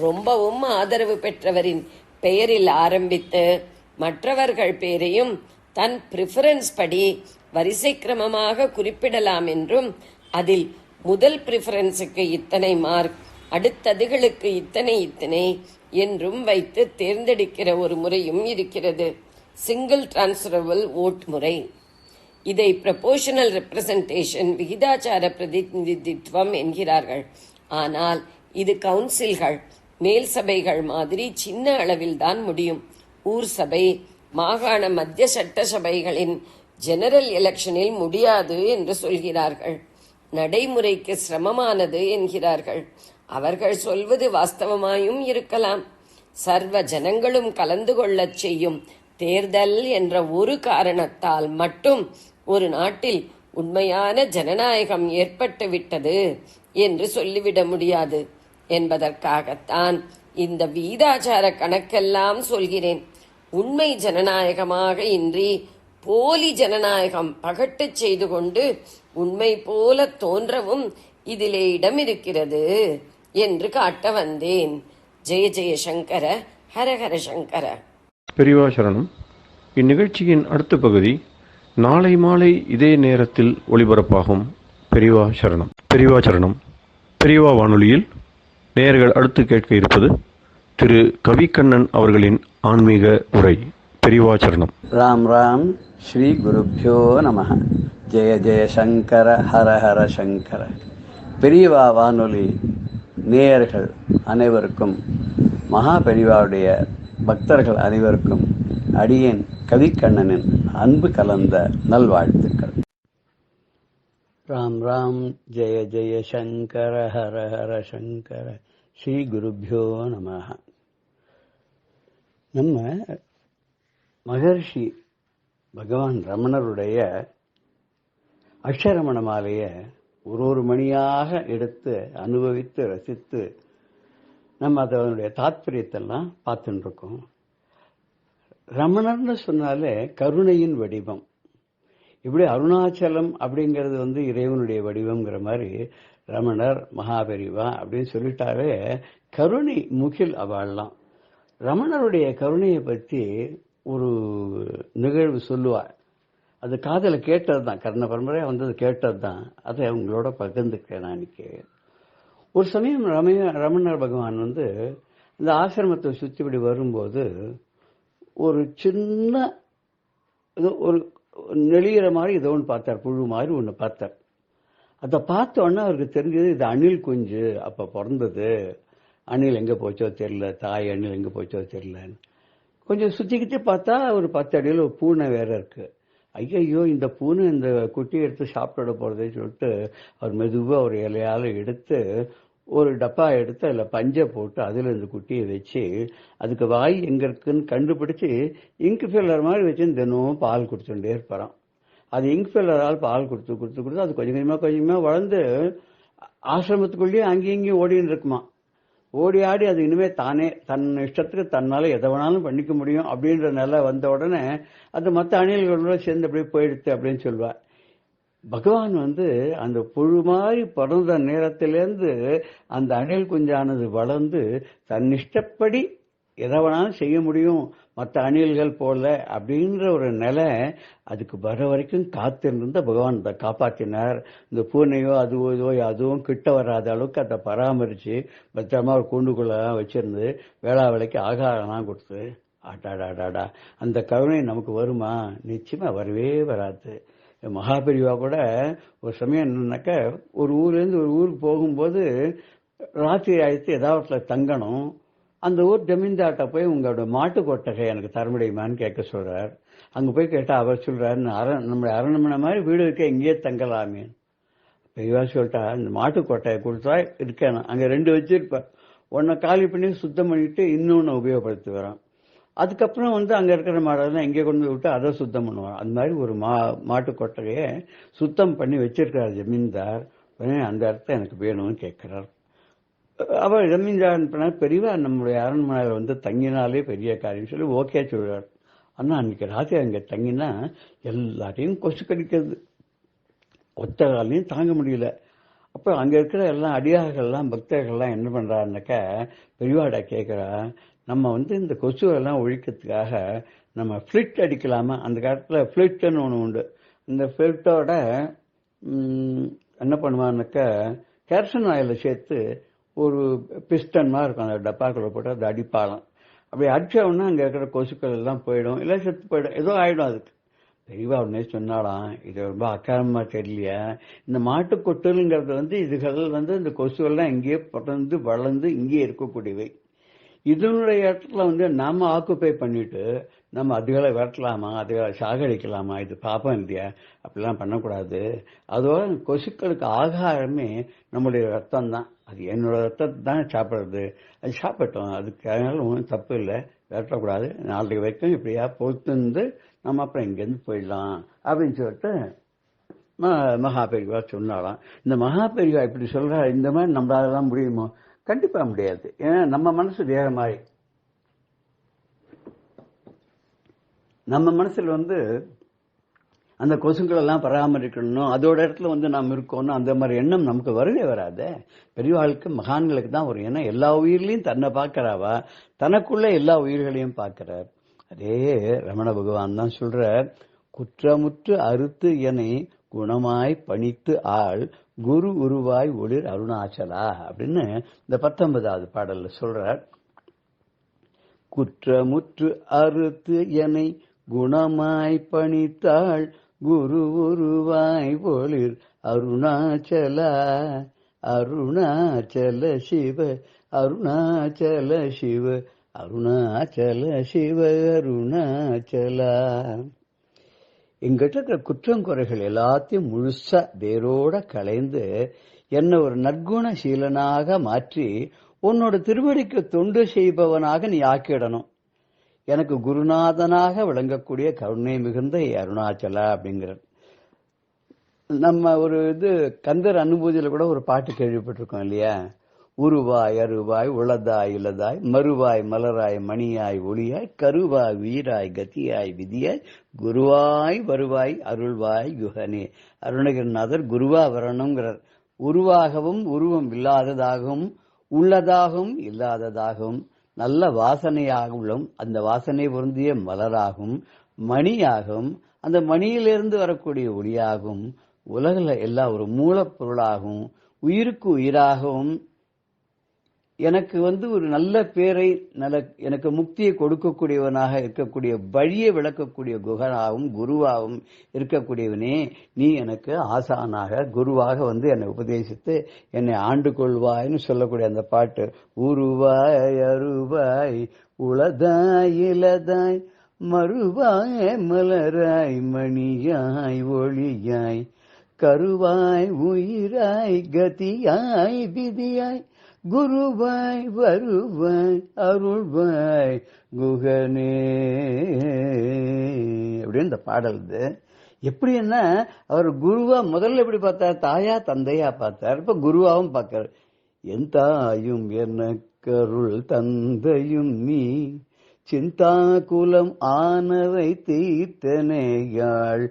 ரொம்பவும் ஆதரவு பெற்றவரின் பெயரில் ஆரம்பித்து மற்றவர்கள் பேரையும் தன் பிரிஃபரன்ஸ் படி வரிசை கிரமமாக குறிப்பிடலாம் என்றும் அதில் முதல் பிரிஃபரன்ஸுக்கு இத்தனை மார்க், அடுத்ததுகளுக்கு இத்தனை என்றும் வைத்து தேர்ந்தெடுக்கிற ஒரு முறையும் இருக்கிறது. சிங்கிள் டிரான்ஸ்ஃபரபிள் ஓட் முறை. இதை ப்ரொபோர்ஷனல் ரெப்ரசன்டேஷன் விகிதாச்சார பிரதிநிதித்துவம் என்கிறார்கள். ஆனால் இது கவுன்சில்கள், மேல் சபைகள் மாதிரி சின்ன அளவில் தான் முடியும். ஊர் சபை, மாகாண மத்திய சட்ட சபைகளின் ஜெனரல் எலெக்ஷனில் முடியாது என்று சொல்கிறார்கள். நடைமுறைக்கு சிரமமானது என்கிறார்கள். அவர்கள் சொல்வது வாஸ்தவமாயும் இருக்கலாம். சர்வ ஜனங்களும் கலந்து கொள்ளச் செய்யும் தேர்தல் என்ற ஒரு காரணத்தால் மட்டும் ஒரு நாட்டில் உண்மையான ஜனநாயகம் ஏற்பட்டு விட்டது என்று சொல்லிவிட முடியாது என்பதற்காகத்தான் இந்த வீதாச்சார கணக்கெல்லாம் சொல்கிறேன். உண்மை ஜனநாயகமாக இன்றி போலி ஜனநாயகம் பகட்டு செய்து கொண்டு உண்மை போல தோன்றவும் இதிலே இடம் இருக்கிறது என்று காட்ட வந்தேன். ஜெய ஜெய சங்கர, ஹரஹர சங்கர. பெரியவா சரணம். இந்நிகழ்ச்சியின் அடுத்த பகுதி நாளை மாலை இதே நேரத்தில் ஒளிபரப்பாகும். பெரியவா சரணம். பெரியவா சரணம். பெரியவா வானொலியில் நேயர்கள் அடுத்து கேட்க இருப்பது திரு கவிக்கண்ணன் அவர்களின் ஆன்மீக உரை. பெரியவா சரணம். ராம் ராம். ஸ்ரீ குருப்யோ நமஹ. ஜெய ஜெய சங்கர, ஹர ஹர சங்கர. பெரியவா வானொலி நேயர்கள் அனைவருக்கும், மகா பெரிவாவுடைய பக்தர்கள் அனைவருக்கும் அடியேன் கவிக்கண்ணனின் அன்பு கலந்த நல்வாழ்த்துக்கள். ராம் ராம் ஜெய ஜெய சங்கர ஹர ஹர சங்கர ஸ்ரீ குருப்யோ நமஹ. நம்ம மகர்ஷி பகவான் ரமணருடைய அக்ஷரமண மாலையை ஒரு மணியாக எடுத்து அனுபவித்து ரசித்து நம்ம அதனுடைய தாத்பரியத்தெல்லாம் பார்த்துட்டு இருக்கோம். ரமணர்னு சொன்னாலே கருணையின் வடிவம். இப்படி அருணாச்சலம் அப்படிங்கிறது இறைவனுடைய வடிவம்ங்கிற மாதிரி ரமணர் மகாபெரிவா அப்படின்னு சொல்லிட்டாலே கருணை முகில் அவள்லாம். ரமணருடைய கருணையை பற்றி ஒரு நிகழ்வு சொல்லுவார். அது காதல கேட்டது தான், கர்ண பரம்பரையாக வந்தது கேட்டது தான். அதை அவங்களோட பகிர்ந்துக்கிறேன் நான் இன்னைக்கு. ஒரு சமயம் ரமணர் பகவான் இந்த ஆசிரமத்தை சுற்றிப்படி வரும்போது ஒரு சின்ன ஒரு நெளிகிற மாதிரி ஏதோ ஒன்று பார்த்தார், புழு மாதிரி ஒன்று பார்த்தார். அதை பார்த்த உடனே அவருக்கு தெரிஞ்சது இது அணில் குஞ்சு அப்போ பிறந்தது. அணில் எங்கே போச்சோ தெரியல, தாய் அணில் எங்கே போச்சோ தெரியலன்னு கொஞ்சம் சுற்றிக்கிட்டு பார்த்தா ஒரு 10 அடியில் ஒரு பூனை வேற இருக்கு. ஐயோ, இந்த பூனை இந்த குட்டியை எடுத்து சாப்பிட போறதுன்னு சொல்லிட்டு அவர் மெதுவாக ஒரு இலையால் எடுத்து ஒரு டப்பா எடுத்து அதில் பஞ்சை போட்டு அதில் இந்த குட்டியை வச்சு அதுக்கு வாய் எங்கே இருக்குன்னு கண்டுபிடிச்சி இங்க் ஃபில்லர் மாதிரி வச்சு தினமும் பால் கொடுத்துட்டே இருப்பாராம். அது இங்க் ஃபில்லரால் பால் கொடுத்து அது கொஞ்சம் கொஞ்சமாக வளர்ந்து ஆசிரமத்துக்குள்ளேயே அங்கேயும் இங்கேயும் ஓடின்னு இருக்குமா. ஓடி ஆடி அது இனிமே தானே தன் இஷ்டத்துக்கு தன்னால எதை வேணாலும் பண்ணிக்க முடியும் அப்படின்ற நிலை வந்த உடனே அது மற்ற அணில்களோட சேர்ந்து அப்படியே போயிடுத்து அப்படின்னு சொல்லுவார். பகவான் அந்த புழு மாதிரி பிறந்த நேரத்திலேருந்து அந்த அணில் குஞ்சானது வளர்ந்து தன் இஷ்டப்படி எதை வேணாலும் செய்ய முடியும் மற்ற அணில்கள் போல அப்படின்ற ஒரு நிலை அதுக்கு வர வரைக்கும் காத்திருந்த பகவான் அதை காப்பாற்றினார். இந்த பூனையோ அதுவோ அதுவும் கிட்ட வராத அளவுக்கு அதை பராமரித்து பத்திரமா ஒரு கூண்டுக்குள்ளெல்லாம் வச்சிருந்து வேளா வேலைக்கு ஆகாரம்லாம் கொடுத்து ஆட்டாடாடாடா அந்த கருணை நமக்கு வருமா? நிச்சயமா வரவே வராது. மகாபெரிவா கூட ஒரு சமயம் என்னன்னாக்க ஒரு ஊர்லேருந்து ஒரு ஊருக்கு போகும்போது ராத்திரி ஆயிடுத்து ஏதாவது தங்கணும். அந்த ஊர் ஜமீன்தார்ட்ட போய் உங்களோட மாட்டு கொட்டகை எனக்கு தர முடியுமான்னு கேட்க சொல்றார். அங்கே போய் கேட்டால் அவர் சொல்றாரு, நம்மளுடைய அரண்மனை மாதிரி வீடு இருக்க எங்கேயே தங்கலாமே. பெரியவா சொல்லிட்டா இந்த மாட்டு கொட்டையை கொடுத்தா இருக்கேன், அங்கே 2 வச்சிருப்பேன், ஒன்றை காலி பண்ணி சுத்தம் பண்ணிட்டு இன்னொன்று உபயோகப்படுத்தி வரான். அதுக்கப்புறம் அங்கே இருக்கிற மாடெல்லாம் எங்கே கொண்டு விட்டு அதை சுத்தம் பண்ணுவான். அந்த மாதிரி ஒரு மாட்டு கொட்டகையை சுத்தம் பண்ணி வச்சிருக்கார் ஜமீன்தார். அந்த இடத்த எனக்கு வேணும்னு கேட்கிறார். அவர் ஜமீன்தார் பெரியவா நம்முடைய அரண்மனையில் தங்கினாலே பெரிய காரியம் சொல்லி ஓகே சொல்றார். ஆனால் அன்னைக்கு ராத்திரி அங்கே தங்கினா எல்லாத்தையும் கொசு கடிக்கிறது, ஒத்த காலையும் தாங்க முடியல. அப்போ அங்கே இருக்கிற எல்லாம் அடியார்கள்லாம் பக்தர்கள்லாம் என்ன பண்ணுறாருனாக்கா பெரியவாட கேட்குறா, நம்ம இந்த கொசுவெல்லாம் ஒழிக்கிறதுக்காக நம்ம ஃப்ளிட் அடிக்கலாமா? அந்த காலத்தில் ஃப்ளிட்டுன்னு ஒன்று உண்டு. இந்த ஃப்ளிட்டோட என்ன பண்ணுவான்னாக்கா கேரசன் ஆயிலில் சேர்த்து ஒரு பிஸ்டன் மாதிரி இருக்கும், அந்த டப்பாக்குள்ள போட்டு அதை அடிப்பாலாம். அப்படி அடிச்சோன்னா அங்கே இருக்கிற கொசுக்கள் எல்லாம் போயிடும், இல்லை செத்து போயிடும், ஏதோ ஆயிடும். அதுக்கு பெரியவா உடனே சொன்னாலாம், இது ரொம்ப அக்காரமா தெரியலையா, இந்த மாட்டுக்கொட்டலுங்கிறது இதுகள் இந்த கொசுவெல்லாம் இங்கேயே பிறந்து வளர்ந்து இங்கேயே இருக்கக்கூடியவை. இதனுடைய இடத்துல நாம ஆக்குப்பை பண்ணிட்டு நம்ம அதுகளை விரட்டலாமா, அதுகளை சாகடிக்கலாமா? இது பாப்பம் இல்லையா? அப்படிலாம் பண்ணக்கூடாது. அதோட கொசுக்களுக்கு ஆகாரமே நம்முடைய ரத்தம் தான். அது என்னோட ரத்தத்தை தான் சாப்பிட்றது, அது சாப்பிட்டோம், அதுக்கு அதனால ஒன்றும் தப்பு இல்லை, விரட்டக்கூடாது. நாளைக்கு வரைக்கும் இப்படியா பொறுத்து நம்ம அப்புறம் இங்கேருந்து போயிடலாம் அப்படின்னு சொல்லிட்டு மகாபெரிவா சொன்னாலாம். இந்த மகாபெரிவா இப்படி சொல்ற இந்த மாதிரி நம்மளால தான் முடியுமோ? கண்டிப்பா முடியாது. ஏன்னா நம்ம மனசு வேற மாதிரி. நம்ம மனசுல அந்த கொசுக்கள் எல்லாம் பராமரிக்கணும், அதோட இடத்துல நாம் இருக்கணும், அந்த மாதிரி எண்ணம் நமக்கு வரவே வராது. பெரியவாளுக்கு மகான்களுக்கு தான் வரும். ஏன்னா எல்லா உயிர்களையும் தன்னை பார்க்கறாவா, தனக்குள்ள எல்லா உயிர்களையும் பார்க்கிறார். அதே ரமண பகவான் தான் சொல்ற, குற்றமுற்று அறுத்து எனை குணமாய் பணித்து ஆள் குரு உருவாய் ஒளிர் அருணாச்சலா அப்படின்னு இந்த 19வது பாடல்ல சொல்றார். குற்றமுற்று அறுத்து எனை குணமாய் பணித்தாள் குரு உருவாய் ஒளிர் அருணாச்சலா அருணாச்சல சிவ அருணாச்சல சிவ அருணாச்சல சிவ அருணாச்சலா. எங்கிட்ட இருக்கிற குற்றம் குறைகள் எல்லாத்தையும் முழுசா வேரோட களைந்து என்னை ஒரு நற்குணசீலனாக மாற்றி உன்னோட திருவடிக்கு தொண்டு செய்பவனாக நீ ஆக்கிடணும். எனக்கு குருநாதனாக விளங்கக்கூடிய கருணை மிகுந்த அருணாச்சலா அப்படிங்கிறார். நம்ம ஒரு கந்தர் அனுபூதியில கூட ஒரு பாட்டு கேள்விப்பட்டிருக்கோம் இல்லையா? உருவாய் அருவாய் உளதாய் இலதாய் மறுவாய் மலராய் மணியாய் ஒளியாய் கருவாய் உயிராய் கதியாய் விதியாய் குருவாய் வருவாய் அருள்வாய் குஹனே. அருணகிரிநாதர் குருவா வரணுங்கிறார். உருவாகவும் உருவம் இல்லாததாகவும் உள்ளதாகவும் இல்லாததாகவும் நல்ல வாசனையாகவும் அந்த வாசனை பொருந்திய மலராகும் மணியாகவும் அந்த மணியிலிருந்து வரக்கூடிய ஒளியாகவும் உலகில் எல்லா ஒரு மூலப்பொருளாகவும் உயிருக்கு உயிராகவும் எனக்கு ஒரு நல்ல பேரை எனக்கு முக்தியை கொடுக்கக்கூடியவனாக இருக்கக்கூடிய வழியை விளக்கக்கூடிய குகனாகவும் குருவாகவும் இருக்கக்கூடியவனே, நீ எனக்கு ஆசானாக குருவாக என்னை உபதேசித்து என்னை ஆண்டு கொள்வாய்னு சொல்லக்கூடிய அந்த பாட்டு. உருவாய் அருவாய் உளதாய் இலதாய் மறுவாய் மலராய் மணியாய் ஒளியாய் கருவாய் உயிராய் கதியாய் விதியாய் குருவாய் வருவாய் அருள்வாய் குகனே அப்படின்னு இந்த பாடல். எப்படின்னா அவர் குருவா முதல்ல எப்படி பார்த்தார்? தாயா தந்தையா பார்த்தார். இப்ப குருவாவும் பார்க்கிறார். என் தாயும் எனக்கருள் தந்தையும் நீ சிந்தா குலம் ஆனவை தீர்த்தனையாள்.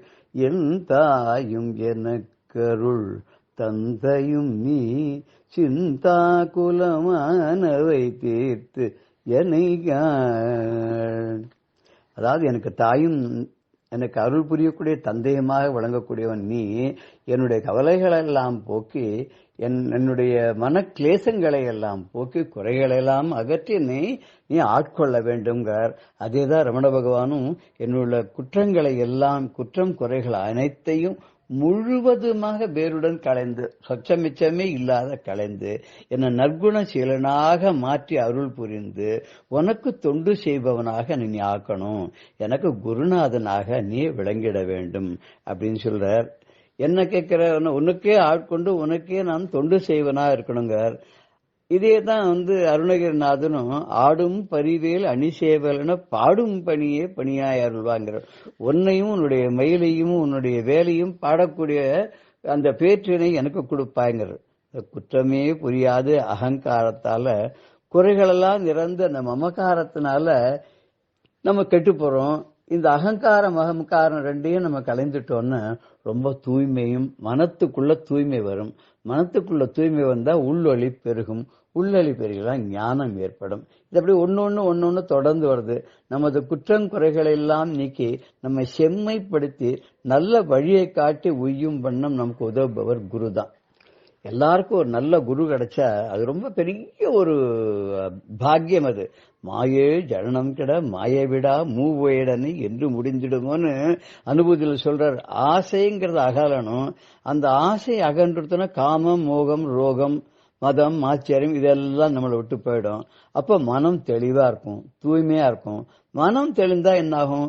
என் தாயும் எனக்கருள் தந்தையும் நீ சிந்தா குலமானவை தீர்த்து எனையாள். அதாவது எனக்கு தாயும் எனக்கு அருள் புரியக்கூடிய தந்தையுமாக வழங்கக்கூடியவன் நீ. என்னுடைய கவலைகளை எல்லாம் போக்கி என்னுடைய மன கிளேசங்களை எல்லாம் போக்கி குறைகளை எல்லாம் அகற்றி நீ ஆட்கொள்ள வேண்டும்ங்கிறார். அதேதான் ரமண பகவானும் என்னுடைய குற்றங்களை எல்லாம் குற்றம் குறைகள் அனைத்தையும் முழுவதுமாக வேருடன் களைந்து சொச்சமிச்சமே இல்லாத களைந்து என்னை நற்குணசீலனாக மாற்றி அருள் புரிந்து உனக்கு தொண்டு செய்பவனாக நீ ஆக்கணும், எனக்கு குருநாதனாக நீ விளங்கிட வேண்டும் அப்படின்னு சொல்றார். என்ன கேட்கிற உனக்கே ஆட்கொண்டு உனக்கே நான் தொண்டு செய்வனா இருக்கணுங்கிறார். இதே தான் அருணகிரிநாதனும் ஆடும் பரிவேல் அணிசேவல்னு பாடும் பணியே பணியாய் அருள்வாங்கிற. உன்னையும் உன்னுடைய மயிலையும் உன்னுடைய வேலையும் பாடக்கூடிய அந்த பேற்றினை எனக்கு கொடுப்பாங்கிற. குற்றமே புரியாது அகங்காரத்தால குறைகளெல்லாம் நிறந்த அந்த மமகாரத்தினால நம்ம கெட்டு போறோம். இந்த அகங்காரம் அகங்காரம் ரெண்டையும் நம்ம கலைந்துட்டோம்னா ரொம்ப தூய்மையும் மனத்துக்குள்ள தூய்மை வரும். மனத்துக்குள்ள தூய்மை வந்தா உள்ளொளி பெருகும். உள்ளொளி பெருகலாம் ஞானம் ஏற்படும். இது அப்படி ஒன்னொன்னு தொடர்ந்து வருது. நமது குற்றம் குறைகளை எல்லாம் நீக்கி நம்மை செம்மைப்படுத்தி நல்ல வழியை காட்டி உய்யும் வண்ணம் நமக்கு உதவுபவர் குரு தான். எல்லாருக்கும் ஒரு நல்ல குரு கிடைச்சா அது ரொம்ப பெரிய ஒரு பாக்கியம். அது மாயே ஜனனம் கிட மாயை விடா மூவேடனு என்று முடிஞ்சிடுமோன்னு அனுபூதியில் சொல்றார். ஆசைங்கிறது அகலணும். அந்த ஆசை அகன்றதுன்னா காமம் மோகம் ரோகம் மதம் ஆச்சரியம் இதெல்லாம் நம்மளை விட்டு போயிடும். அப்ப மனம் தெளிவா இருக்கும், தூய்மையா இருக்கும். மனம் தெளிந்தா என்னாகும்?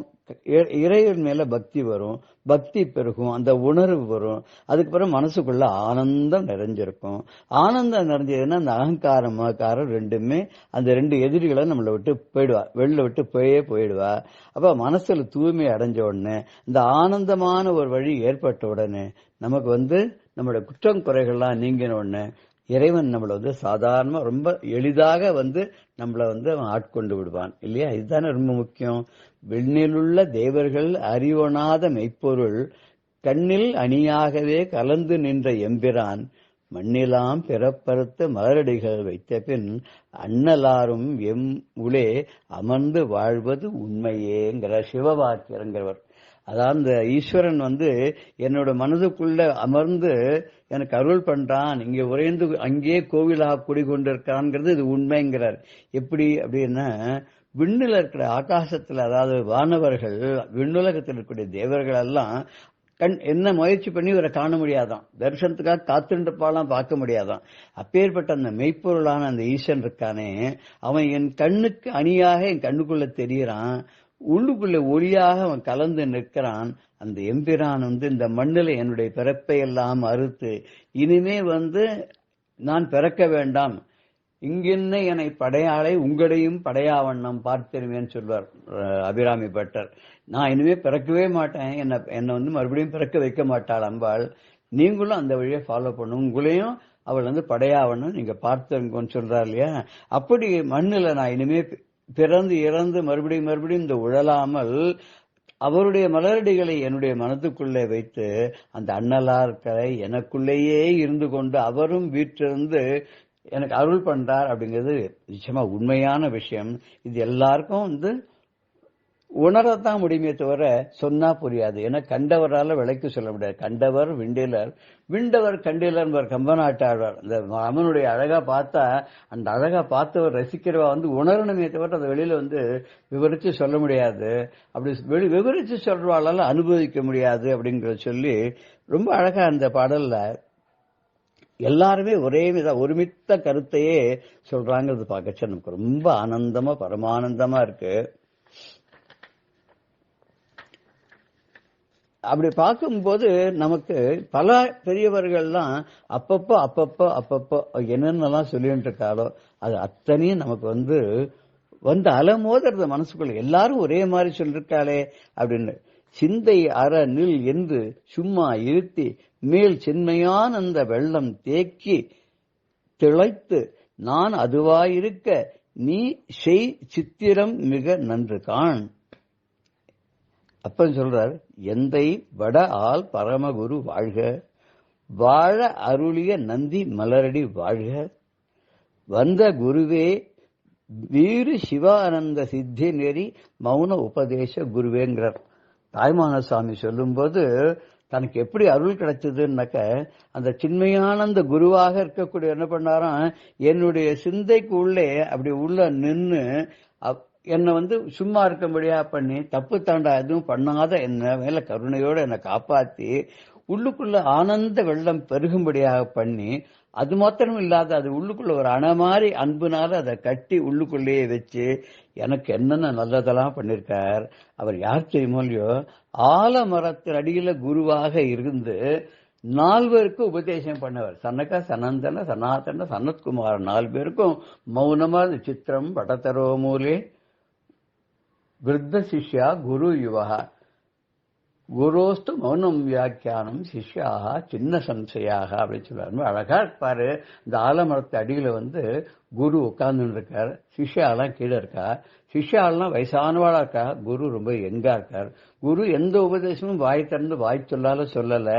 இறைவன் மேல பக்தி வரும், பக்தி பெருகும், அந்த உணர்வு வரும். அதுக்கு பிறகு மனசுக்குள்ள ஆனந்தம் நிறைஞ்சிருக்கும். ஆனந்தம் நிறைஞ்சதுன்னா அந்த அகங்காரம் மகாரம் ரெண்டுமே அந்த ரெண்டு எதிரிகளை நம்மளை விட்டு போயிடுவா, வெளில விட்டு போயிடுவா. அப்ப மனசுல தூய்மை அடைஞ்ச உடனே இந்த ஆனந்தமான ஒரு வழி ஏற்பட்ட உடனே நமக்கு நம்மளோட குற்றம் குறைகள்லாம் நீங்கின உடனே இறைவன் நம்மளை சாதாரணமா ரொம்ப எளிதாக நம்மளை அவன் ஆட்கொண்டு விடுவான் இல்லையா? இதுதானே ரொம்ப முக்கியம். விண்ணிலுள்ள தேவர்கள் அறிவொணாத மெய்ப்பொருள் கண்ணில் அணியாகவே கலந்து நின்ற எம்பிரான் மண்ணிலாம் பிறப்பறுத்த மலரடிகள் வைத்த பின் அண்ணலாரும் எம் உளே அமர்ந்து வாழ்வது உண்மையேங்கிற சிவவாக்கியங்கிறவர். அதான் அந்த ஈஸ்வரன் என்னோட மனதுக்குள்ள அமர்ந்து எனக்கு அருள் பண்றான், இங்க உறைந்து அங்கேயே கோவிலாக குடிகொண்டிருக்கான்ங்கிறது இது உண்மைங்கிறார். எப்படி அப்படின்னா விண்ணுல இருக்கிற ஆகாசத்துல, அதாவது வானவர்கள் விண்ணுலகத்தில் இருக்கக்கூடிய தேவர்கள் எல்லாம் என்ன முயற்சி பண்ணி இவரை காண முடியாதான், தரிசனத்துக்காக காத்துருப்பாலாம் பார்க்க முடியாதான். அப்பேற்பட்ட அந்த மெய்ப்பொருளான அந்த ஈசன் இருக்கானே, அவன் என் கண்ணுக்கு அணியாக என் கண்ணுக்குள்ள தெரியறான், உள்ளுக்குள்ள ஒளியாக அவன் கலந்து நிற்கிறான். அந்த எம்பிரான் இந்த மண்ணில் என்னுடைய பிறப்பை எல்லாம் அறுத்து இனிமே நான் பிறக்க வேண்டாம், இங்கின்ன என்னை படையாளை உங்களையும் படையாவண்ணம் பார்த்திருவேன்னு சொல்வார் அபிராமி பட்டர். நான் இனிமே பிறக்கவே மாட்டேன், என்னை மறுபடியும் பிறக்க வைக்க மாட்டாள் அம்பாள், நீங்களும் அந்த வழியை ஃபாலோ பண்ணும், உங்களையும் அவள் படையாவண்ணம் நீங்க பார்த்துங்கன்னு சொல்றார் இல்லையா. அப்படி மண்ணில் நான் இனிமே பிறந்து இறந்து மறுபடியும் இந்த உழலாமல் அவருடைய மலரடிகளை என்னுடைய மனதுக்குள்ளே வைத்து அந்த அண்ணலார்களை எனக்குள்ளேயே இருந்து கொண்டு அவரும் வீட்டிலிருந்து எனக்கு அருள் பண்றார் அப்படிங்கிறது நிச்சயமா உண்மையான விஷயம். இது எல்லாருக்கும் உணரத்தான் முடியுமே தவிர சொன்னா புரியாது. ஏன்னா கண்டவரால விலைக்கு சொல்ல முடியாது. கண்டவர் விண்டிலர், விண்டவர் கண்டிலர் கம்பநாட்டாழ்வார். இந்த ராமனுடைய அழகா பார்த்தா அந்த அழகா பார்த்தவர் ரசிக்கிறவா உணரணுமே தவிர அதை வெளியில விவரிச்சு சொல்ல முடியாது. அப்படி விவரிச்சு சொல்றவாளால அனுபவிக்க முடியாது அப்படிங்கறத சொல்லி ரொம்ப அழகா அந்த பாடல்ல எல்லாருமே ஒரே ஒருமித்த கருத்தையே சொல்றாங்கிறது பார்க்கச்சு நமக்கு ரொம்ப ஆனந்தமா பரமானந்தமா இருக்கு. அப்படி பார்க்கும்போது நமக்கு பல பெரியவர்கள்லாம் அப்பப்போ என்னென்னலாம் சொல்லிட்டு இருக்காளோ அது அத்தனையும் நமக்கு அலமோதுறது மனசுக்குள்ள. எல்லாரும் ஒரே மாதிரி சொல்லிருக்காளே அப்படின்னு சிந்தை அற நில் என்று சும்மா இருத்தி மேல் சின்மையான அந்த வெள்ளம் தேக்கி திளைத்து நான் அதுவாயிருக்க நீ செய் சித்திரம் மிக நன்று காண். அப்ப சொல்றார், எந்தை வட ஆள் பரமகுரு வாழ்க, வாழ அருளிய நந்தி மலரடி வாழ்க, வந்த குருவே வீறு சிவானந்த சித்தி நெறி மௌன உபதேச குருவேங்கிறார். தாய்மான சுவாமி சொல்லும்போது தனக்கு எப்படி அருள் கிடைச்சதுன்னாக்க அந்த சின்மையான அந்த குருவாக இருக்கக்கூடிய என்ன பண்ணாராம், என்னுடைய சிந்தைக்கு உள்ளே அப்படி உள்ள நின்று என்னை சும்மா இருக்கும்படியா பண்ணி தப்பு தாண்டா எதுவும் பண்ணாத என்ன மேல கருணையோட என்னை காப்பாத்தி உள்ளுக்குள்ள ஆனந்த வெள்ளம் பெருகும்படியாக பண்ணி, அது மாத்திரம் இல்லாத அது உள்ளுக்குள்ள ஒரு அணை மாதிரி அன்புனால அதை கட்டி உள்ளுக்குள்ளேயே வச்சு எனக்கு என்னென்ன நல்லதெல்லாம் பண்ணிருக்கார். அவர் யார் தெரியுமோ இல்லையோ, ஆலமரத்தின் அடியில குருவாக இருந்து 4 பேருக்கு உபதேசம் பண்ணவர். சனக சனந்தன சனாதன சனத்குமார் 4 பேருக்கும் மௌனமா சித்திரம் படத்தரோ மூலே விருத்த சிஷ்யா குரு யுவகா குரோஸ்து மௌனம் வியாக்கியானம் சிஷ்யாக சின்ன சம்சையாக அப்படின்னு சொல்லுவாரு. அழகா இருப்பாரு. இந்த ஆலமரத்து அடியில குரு உட்கார்ந்து இருக்கார், சிஷ்யாலாம் கீழே இருக்கா. சிஷ்யாலாம் வயசானவாளா இருக்கா, குரு ரொம்ப எங்கா இருக்கார். குரு எந்த உபதேசமும் வாய் திறந்து வாய் சொல்லால சொல்லல,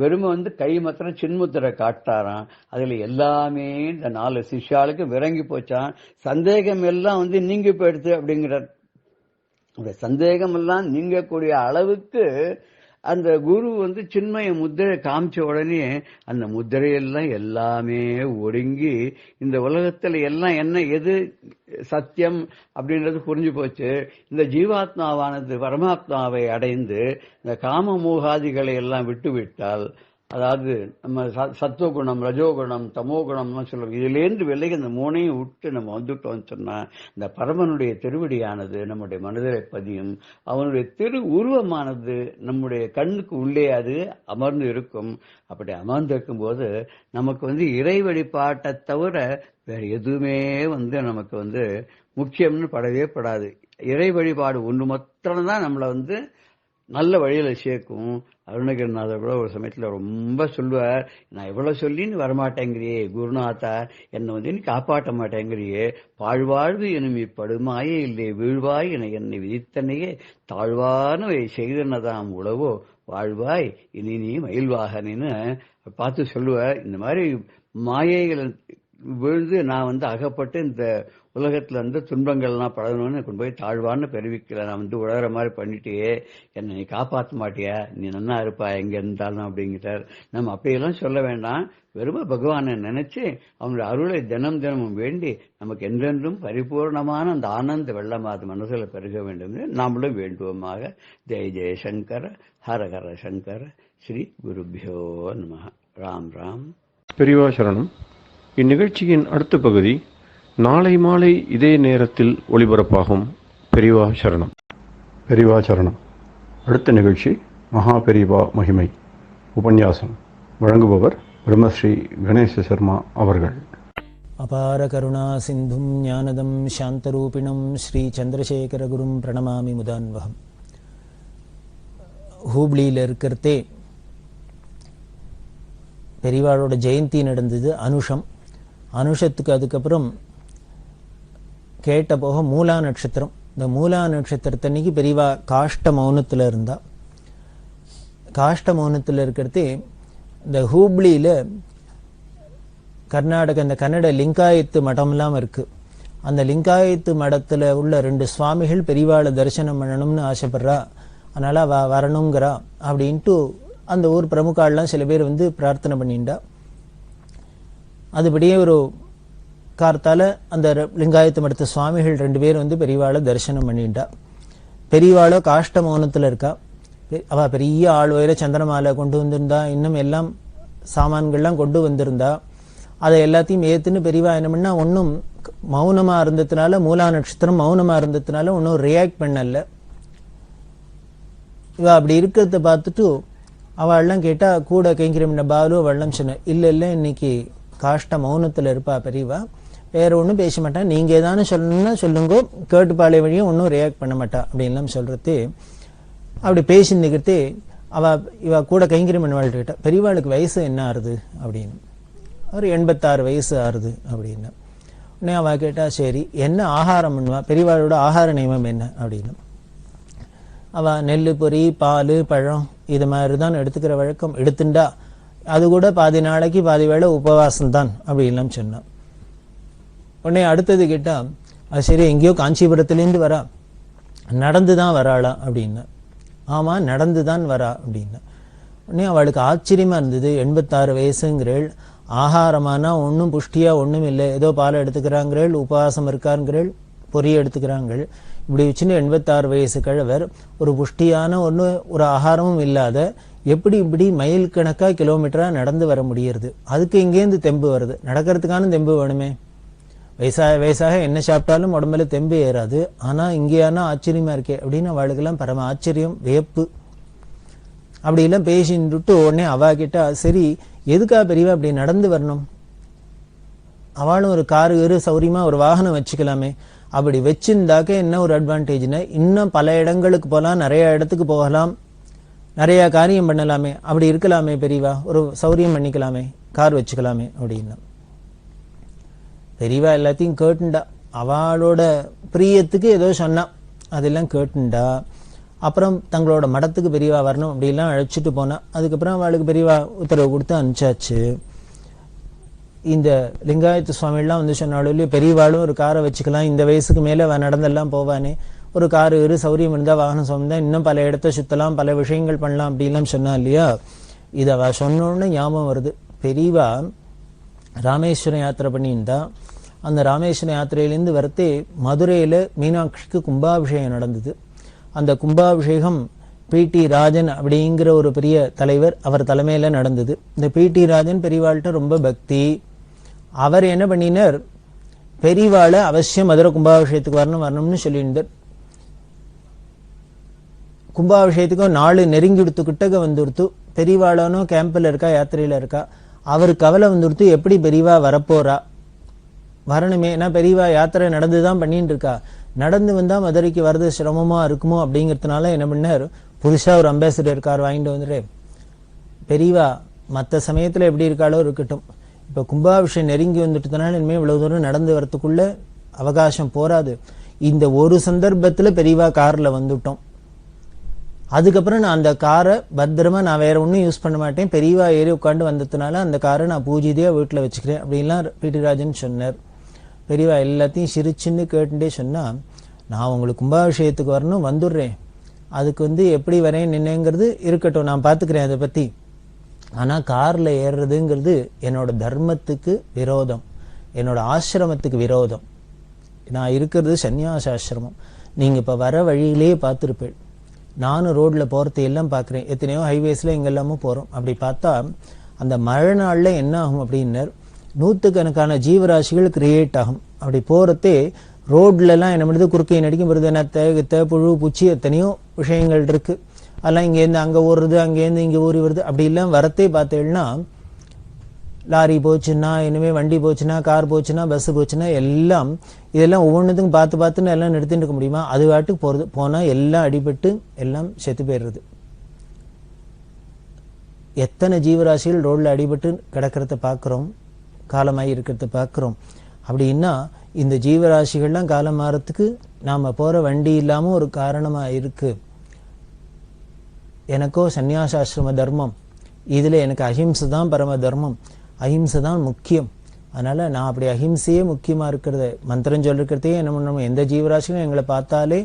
வெறுமை கை மாத்திரம் சின்முத்திரை காட்டாராம். அதுல எல்லாமே இந்த 4 சிஷ்யாளுக்கு விளங்கி போச்சான். சந்தேகம் எல்லாம் நீங்கி போயிடுது அப்படிங்கிறார். அந்த சந்தேகம் எல்லாம் நீங்கக்கூடிய அளவுக்கு அந்த குரு சின்மய முத்திரை காமிச்ச உடனே அந்த முத்திரையெல்லாம் எல்லாமே ஒடுங்கி இந்த உலகத்துல எல்லாம் என்ன எது சத்தியம் அப்படின்றது புரிஞ்சு போச்சு. இந்த ஜீவாத்மாவானது பரமாத்மாவை அடைந்து இந்த காம மோகாதிகளை எல்லாம் விட்டு விட்டால், அதாவது நம்ம சத்துவகுணம் ரஜோகுணம் தமோகுணம்னு சொல்லுவோம், இதுலேருந்து விலகி அந்த 3ஐயும் விட்டு நம்ம வந்துட்டோம்னு சொன்னா இந்த பரமனுடைய திருவடியானது நம்முடைய மனதிலே பதியும். அவனுடைய திரு உருவமானது நம்முடைய கண்ணுக்கு உள்ளே அது அமர்ந்து இருக்கும். அப்படி அமர்ந்து இருக்கும் போது நமக்கு இறை வழிபாட்டை தவிர வேற எதுவுமே நமக்கு முக்கியம்னு படவே படாது. இறை வழிபாடு ஒன்று மாத்திரம்தான் நம்மளை நல்ல வழியில சேர்க்கும். அருணகிரிநாதர் கூட ஒரு சமயத்துல ரொம்ப சொல்லுவார், நான் எவ்வளவு சொல்லி நீ வரமாட்டேங்கிறியே குருநாதா, என்னை நீ காப்பாற்ற மாட்டேங்கிறியே, பாழ்வாழ்வு எனும் இப்படுமாயே இல்லை வீழ்வாய் என என்னை விதித்தனையே தாழ்வானவை செய்தனதாம் உழவோ வாழ்வாய் இனி நீ மயில்வாகனின்னு பார்த்து சொல்லுவார். இந்த மாதிரி மாயைகள் விழுந்து நான் அகப்பட்டு இந்த உலகத்துல துன்பங்கள்லாம் பழகணும்னு கொண்டு போய் தாழ்வான்னு பெருவிக்கல, நான் உழற மாதிரி பண்ணிட்டே என்னை நீ காப்பாற்ற மாட்டியா, நீ நன்னா இருப்பா எங்க இருந்தாலும் அப்படிங்கிட்டார். நம்ம அப்படியெல்லாம் சொல்ல வேண்டாம், வெறும பகவானை நினைச்சு அவனுடைய அருளை தினமும் வேண்டி நமக்கு என்றென்றும் பரிபூர்ணமான அந்த ஆனந்த வெள்ளமாது மனசுல பெருக வேண்டும் நாமளும் வேண்டுவோமாக. ஜெய ஜெய சங்கர ஹர ஹர சங்கர ஸ்ரீ குருபியோ நமः. ராம் ராம். பெரியவா சரணம். இந்நிகழ்ச்சியின் அடுத்த பகுதி நாளை மாலை இதே நேரத்தில் ஒளிபரப்பாகும். பெரியவா சரணம். பெரியவா சரணம். அடுத்த நிகழ்ச்சி மகா பெரியவா மகிமை உபன்யாசம். வழங்குபவர் பிரம்மஸ்ரீ கணேச சர்மா அவர்கள். அபார கருணா சிந்தும் ஞானதம் சாந்தரூபிணம் ஸ்ரீ சந்திரசேகர குரும் பிரணமாமி முதான்வகம். ஹூப்ளியில் இருக்கிறதே பெரியவாளோட ஜெயந்தி நடந்தது. அனுஷத்துக்கு அதுக்கப்புறம் கேட்ட போக மூலா நட்சத்திரம். இந்த மூலா நட்சத்திரத்தன்னைக்கு பெரியவா காஷ்ட மௌனத்தில் இருந்தா. காஷ்ட மௌனத்தில் இருக்கிறதே இந்த ஹூப்ளியில் கர்நாடக இந்த கன்னட லிங்காயத்து மடம்லாம் இருக்கு. அந்த லிங்காயத்து மடத்தில் உள்ள 2 சுவாமிகள் பெரியவாளை தரிசனம் பண்ணணும்னு ஆசைப்படுறா. அதனால வரணுங்கிறா அப்படின்ட்டு அந்த ஊர் பிரமுகாலாம் சில பேர் வந்து பிரார்த்தனை பண்ணிண்டா. அதுபடியே ஒரு கார்த்தால அந்த லிங்காயத்து மடத்து சுவாமிகள் 2 பேர் வந்து பெரியவாளை தரிசனம் பண்ணிண்டா. பெரியவாளோ காஷ்ட மௌனத்தில் இருக்கா. அவ பெரிய ஆள் வயிற சந்திரமாலை கொண்டு வந்திருந்தா, இன்னும் எல்லாம் சாமான்கள்லாம் கொண்டு வந்திருந்தா. அதை எல்லாத்தையும் ஏத்துன்னு பெரியவா என்ன பண்ணா, ஒன்றும் மௌனமா இருந்ததுனால, மூலா நட்சத்திரம் மௌனமா இருந்ததுனால ஒன்றும் ரியாக்ட் பண்ணல. இவ அப்படி இருக்கிறத பார்த்துட்டு அவள்லாம் கேட்டா, கூட கைங்கிரமின பாலு அவள்லாம் சொன்ன, இல்லை இன்னைக்கு காஷ்ட மௌனத்தில் இருப்பா பெரியவா, வேற ஒன்றும் பேச மாட்டா, நீங்க ஏதானு சொல்லணும்னா சொல்லுங்க, கேட்டுப்பாளை வழியும் ஒன்றும் ரியாக்ட் பண்ண மாட்டா அப்படின்லாம் சொல்றது. அப்படி பேசிருந்துக்கிட்டு இவ கூட கைங்கிரமன் வாழ்க்கை கேட்டா, பெரியவாளுக்கு வயசு என்ன ஆறுது அப்படின்னு. ஒரு 86 வயசு ஆறுது அப்படின்னு. உடனே அவ கேட்டா, சரி என்ன ஆகாரம் பண்ணுவா, பெரியவாளோட ஆகார நியமம் என்ன அப்படின்னு. அவ நெல், பொரி, பால், பழம் இது மாதிரி தான் எடுத்துக்கிற வழக்கம். எடுத்துண்டா அது கூட பாதி நாளைக்கு பாதி வேளை உபவாசம் தான் அப்படின்லாம் சொன்னான். உடனே அடுத்தது கேட்டா, அது சரி எங்கேயோ காஞ்சிபுரத்துலேருந்து வரா, நடந்து தான் வராளா அப்படின்னு. ஆமா நடந்து தான் வரா அப்படின்னு. உடனே அவளுக்கு ஆச்சரியமா இருந்தது. 86 வயசுங்கிறேள், ஆகாரமானா ஒன்றும் புஷ்டியா ஒன்றும் இல்லை, ஏதோ பால் எடுத்துக்கிறாங்கிறேள், உபவாசம் இருக்காருங்கிறேள், பொரிய எடுத்துக்கிறாங்கள். இப்படி வச்சுன்னு 86 வயசு கிழவர் ஒரு புஷ்டியான ஒரு ஆகாரமும் இல்லாத எப்படி இப்படி மைல் கணக்கா கிலோமீட்டரா நடந்து வர முடியறது? அதுக்கு இங்கேருந்து தெம்பு வருது. நடக்கிறதுக்கான தெம்பு வேணுமே. வயசாக என்ன சாப்பிட்டாலும் உடம்புல தெம்பு ஏறாது. ஆனா இங்கேயானா ஆச்சரியமா இருக்கே அப்படின்னு அவளுக்கெல்லாம் பரம ஆச்சரியம், வியப்பு. அப்படி எல்லாம் பேசிட்டு உடனே அவ கிட்ட, சரி எதுக்கா பெரியவா அப்படி நடந்து வரணும்? அவளும் ஒரு காரு சௌரியமா ஒரு வாகனம் வச்சுக்கலாமே. அப்படி வச்சிருந்தாக்க என்ன ஒரு அட்வான்டேஜ்னா, இன்னும் பல இடங்களுக்கு போகலாம், நிறைய இடத்துக்கு போகலாம், நிறைய காரியம் பண்ணலாமே. அப்படி இருக்கலாமே பெரியவா, ஒரு சௌரியம் பண்ணிக்கலாமே, கார் வச்சுக்கலாமே அப்படின்னா. பெரியவா எல்லாத்தையும் கேட்டுண்டா. அவளோட பிரியத்துக்கு ஏதோ சொன்னா, அதெல்லாம் கேட்டுண்டா. அப்புறம் தங்களோட மடத்துக்கு பெரியவா வரணும் அப்படிலாம் அழைச்சிட்டு போனா. அதுக்கப்புறம் அவளுக்கு பெரியவா உத்தரவு கொடுத்து அனுப்பிச்சாச்சு. இந்த லிங்காயத்து சுவாமிலாம் வந்து சொன்னாலும் இல்லையோ, பெரியவாளும் ஒரு காரை வச்சுக்கலாம், இந்த வயசுக்கு மேலே நடந்தெல்லாம் போவானே, ஒரு காரு சௌரியம் இருந்தா, வாகனம் சொன்னா இன்னும் பல இடத்த சுத்தலாம், பல விஷயங்கள் பண்ணலாம் அப்படிலாம் சொன்னா இல்லையா. இதை அவ சொன்னோன்னு ஞாபகம் வருது. பெரியவா ராமேஸ்வரம் யாத்திரை பண்ணியிருந்தா. அந்த ராமேஸ்வரம் யாத்திரையிலேருந்து வரத்தே மதுரையில் மீனாட்சிக்கு கும்பாபிஷேகம் நடந்தது. அந்த கும்பாபிஷேகம் பி.டி. ராஜன் அப்படிங்கிற ஒரு பெரிய தலைவர், அவர் தலைமையில் நடந்தது. இந்த பி.டி. ராஜன் பெரியவாள்கிட்ட ரொம்ப பக்தி. அவர் என்ன பண்ணினார், பெரியவாளை அவசியம் மதுரை கும்பாபிஷேகத்துக்கு வரணும்னு சொல்லியிருந்தார். கும்பாபிஷேகத்துக்கும் நாள் நெருங்கி கொடுத்துக்கிட்டக வந்துடுத்து. பெரியவாளானோ கேம்பில் இருக்கா, யாத்திரையில் இருக்கா. அவரு கவலை வந்துடுத்து, எப்படி பெரியவா வரப்போறா, வரணுமே. ஏன்னா பெரியவா யாத்திரை நடந்து தான் பண்ணிட்டு இருக்கா. நடந்து வந்தா மதுரைக்கு வர்றது சிரமமா இருக்குமோ அப்படிங்கிறதுனால என்ன பண்ணார், புதுசா ஒரு அம்பாசிடர் கார் வாங்கிட்டு வந்துட்டு, பெரியவா மற்ற சமயத்துல எப்படி இருக்காளோ இருக்கட்டும், இப்ப கும்பாபிஷேகம் நெருங்கி வந்துட்டதுனால இனிமே இவ்வளவு தூரம் நடந்து வரத்துக்குள்ள அவகாசம் போராது. இந்த ஒரு சந்தர்ப்பத்துல பெரியவா கார்ல வந்துட்டோம். அதுக்கப்புறம் நான் அந்த காரை பத்திரமா நான் வேற ஒன்றும் யூஸ் பண்ண மாட்டேன், பெரியவா ஏறி உட்காந்து வந்ததுனால அந்த காரை நான் பூஜிதையா வீட்டில் வச்சுக்கிறேன் அப்படின்லாம் பி.டி. ராஜன் சொன்னார். பெரியவா எல்லாத்தையும் சிரிச்சுன்னு கேட்டுட்டே சொன்னா, நான் உங்களுக்கு கும்பாபிஷேகத்துக்கு வரணும், வந்துடுறேன், அதுக்கு எப்படி வரேன் நின்னுங்கிறது இருக்கட்டும், நான் பார்த்துக்கிறேன் அதை பத்தி. ஆனா கார்ல ஏறுறதுங்கிறது என்னோட தர்மத்துக்கு விரோதம், என்னோட ஆசிரமத்துக்கு விரோதம். நான் இருக்கிறது சன்னியாச ஆசிரமம். நீங்க இப்ப வர வழியிலேயே பார்த்துருப்பேன், நானும் ரோட்டில் போகிறது எல்லாம் பார்க்குறேன். எத்தனையோ ஹைவேஸில் எங்கெல்லாமும் போகிறோம். அப்படி பார்த்தா அந்த மழை நாளில் என்ன ஆகும் அப்படின்னர், நூற்றுக்கணக்கான ஜீவராசிகள் கிரியேட் ஆகும். அப்படி போகிறதே ரோட்லலாம் என்ன பண்ணுறது, குறுக்கை நடிக்கும் வருது, நத்தை புழு பூச்சி எத்தனையோ விஷயங்கள் இருக்குது. அதெல்லாம் இங்கேருந்து அங்கே ஓடுறது, அங்கேருந்து இங்கே ஊறி வருது. அப்படி எல்லாம் வரத்தே பார்த்தேன்னா, லாரி போச்சுன்னா, இனிமேல் வண்டி போச்சுன்னா, கார் போச்சுன்னா, பஸ்ஸு போச்சுன்னா, இதெல்லாம் ஒவ்வொன்றுத்துக்கும் பார்த்துன்னு எல்லாம் நிறுத்திட்டு இருக்க முடியுமா? அது வாட்டுக்கு போகிறது. போனால் எல்லாம் அடிபட்டு எல்லாம் செத்து போயிடுறது. எத்தனை ஜீவராசிகள் ரோடில் அடிபட்டு கிடக்கிறத பார்க்குறோம், காலமாகி இருக்கிறத பார்க்குறோம். அப்படின்னா இந்த ஜீவராசிகள்லாம் காலம் மாறத்துக்கு நாம் போகிற வண்டி இல்லாமல் ஒரு காரணமாக இருக்குது. எனக்கோ சந்நியாசாசிரம தர்மம், இதில் எனக்கு அஹிம்சை தான் பரம தர்மம், அஹிம்சை தான் முக்கியம். அதனால் நான் அப்படி அஹிம்சையே முக்கியமாக இருக்கிறத மந்திரம் சொல்லிருக்கிறதே என்ன பண்ணணும், எந்த ஜீவராசிகளும் எங்களை பார்த்தாலே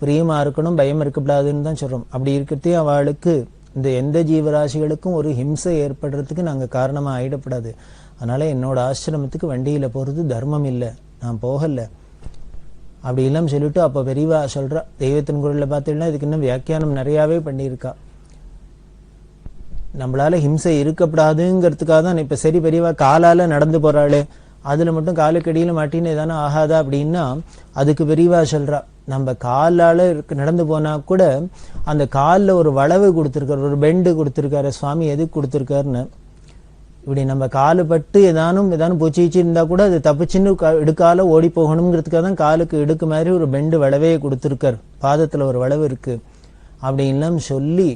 பிரியமாக இருக்கணும், பயம் இருக்கக்கூடாதுன்னு தான் சொல்கிறோம். அப்படி இருக்கிறதே அவளுக்கு இந்த எந்த ஜீவராசிகளுக்கும் ஒரு ஹிம்சை ஏற்படுறதுக்கு நாங்கள் காரணமாக ஆகிடப்படாது. அதனால் என்னோட ஆசிரமத்துக்கு வண்டியில் போகிறது தர்மம் இல்லை, நான் போகலை அப்படி எல்லாம் சொல்லிட்டு அப்போ பெரியவா சொல்கிறா. தெய்வத்தின் குரலில் பார்த்தீங்கன்னா இதுக்கு இன்னும் வியாக்கியானம் நிறையாவே பண்ணியிருக்கா. நம்மளால ஹிம்சை இருக்கப்படாதுங்கிறதுக்காக தான் இப்போ சரி பெரியவா காலால் நடந்து போகிறாளே, அதில் மட்டும் காலுக்கடியில் மாட்டின்னு எதானே ஆகாதா அப்படின்னா, அதுக்கு பெரியவா சொல்கிறா, நம்ம காலால் நடந்து போனால் கூட அந்த காலில் ஒரு வளைவு கொடுத்துருக்காரு, ஒரு பெண்டு கொடுத்துருக்காரு சுவாமி. எதுக்கு கொடுத்துருக்காருன்னு, இப்படி நம்ம காலு பட்டு ஏதானும் பூச்சிச்சு இருந்தால் கூட அது தப்பிச்சுன்னு இடுக்கால ஓடி போகணுங்கிறதுக்காக தான் காலுக்கு இடுக்கு மாதிரி ஒரு பெண்டு வளவையை கொடுத்துருக்கார். பாதத்தில் ஒரு வளவு இருக்குது அப்படின்லாம் சொல்லி,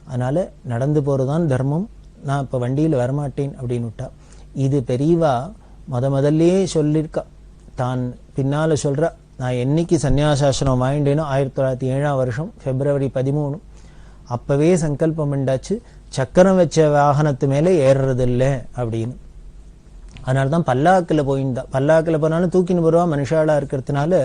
அதனால் நடந்து போகிறது தான் தர்மம், நான் இப்போ வண்டியில் வரமாட்டேன் அப்படின்னு விட்டா. இது பெரியவா முதல்லையே சொல்லியிருக்கா. தான் பின்னால் சொல்கிறா, நான் என்னைக்கு சன்னியாசாசனம் வாங்கிட்டேனோ 1907 பிப்ரவரி 13 அப்போவே சங்கல்பம் உண்டாச்சு, சக்கரம் வச்ச வாகனத்து மேலே ஏறுறதில்லை அப்படின்னு. அதனால தான் பல்லாக்கில் போயிருந்தா. பல்லாக்கில் போனாலும் தூக்கின்னு போடுவா, மனுஷாலாக இருக்கிறதுனால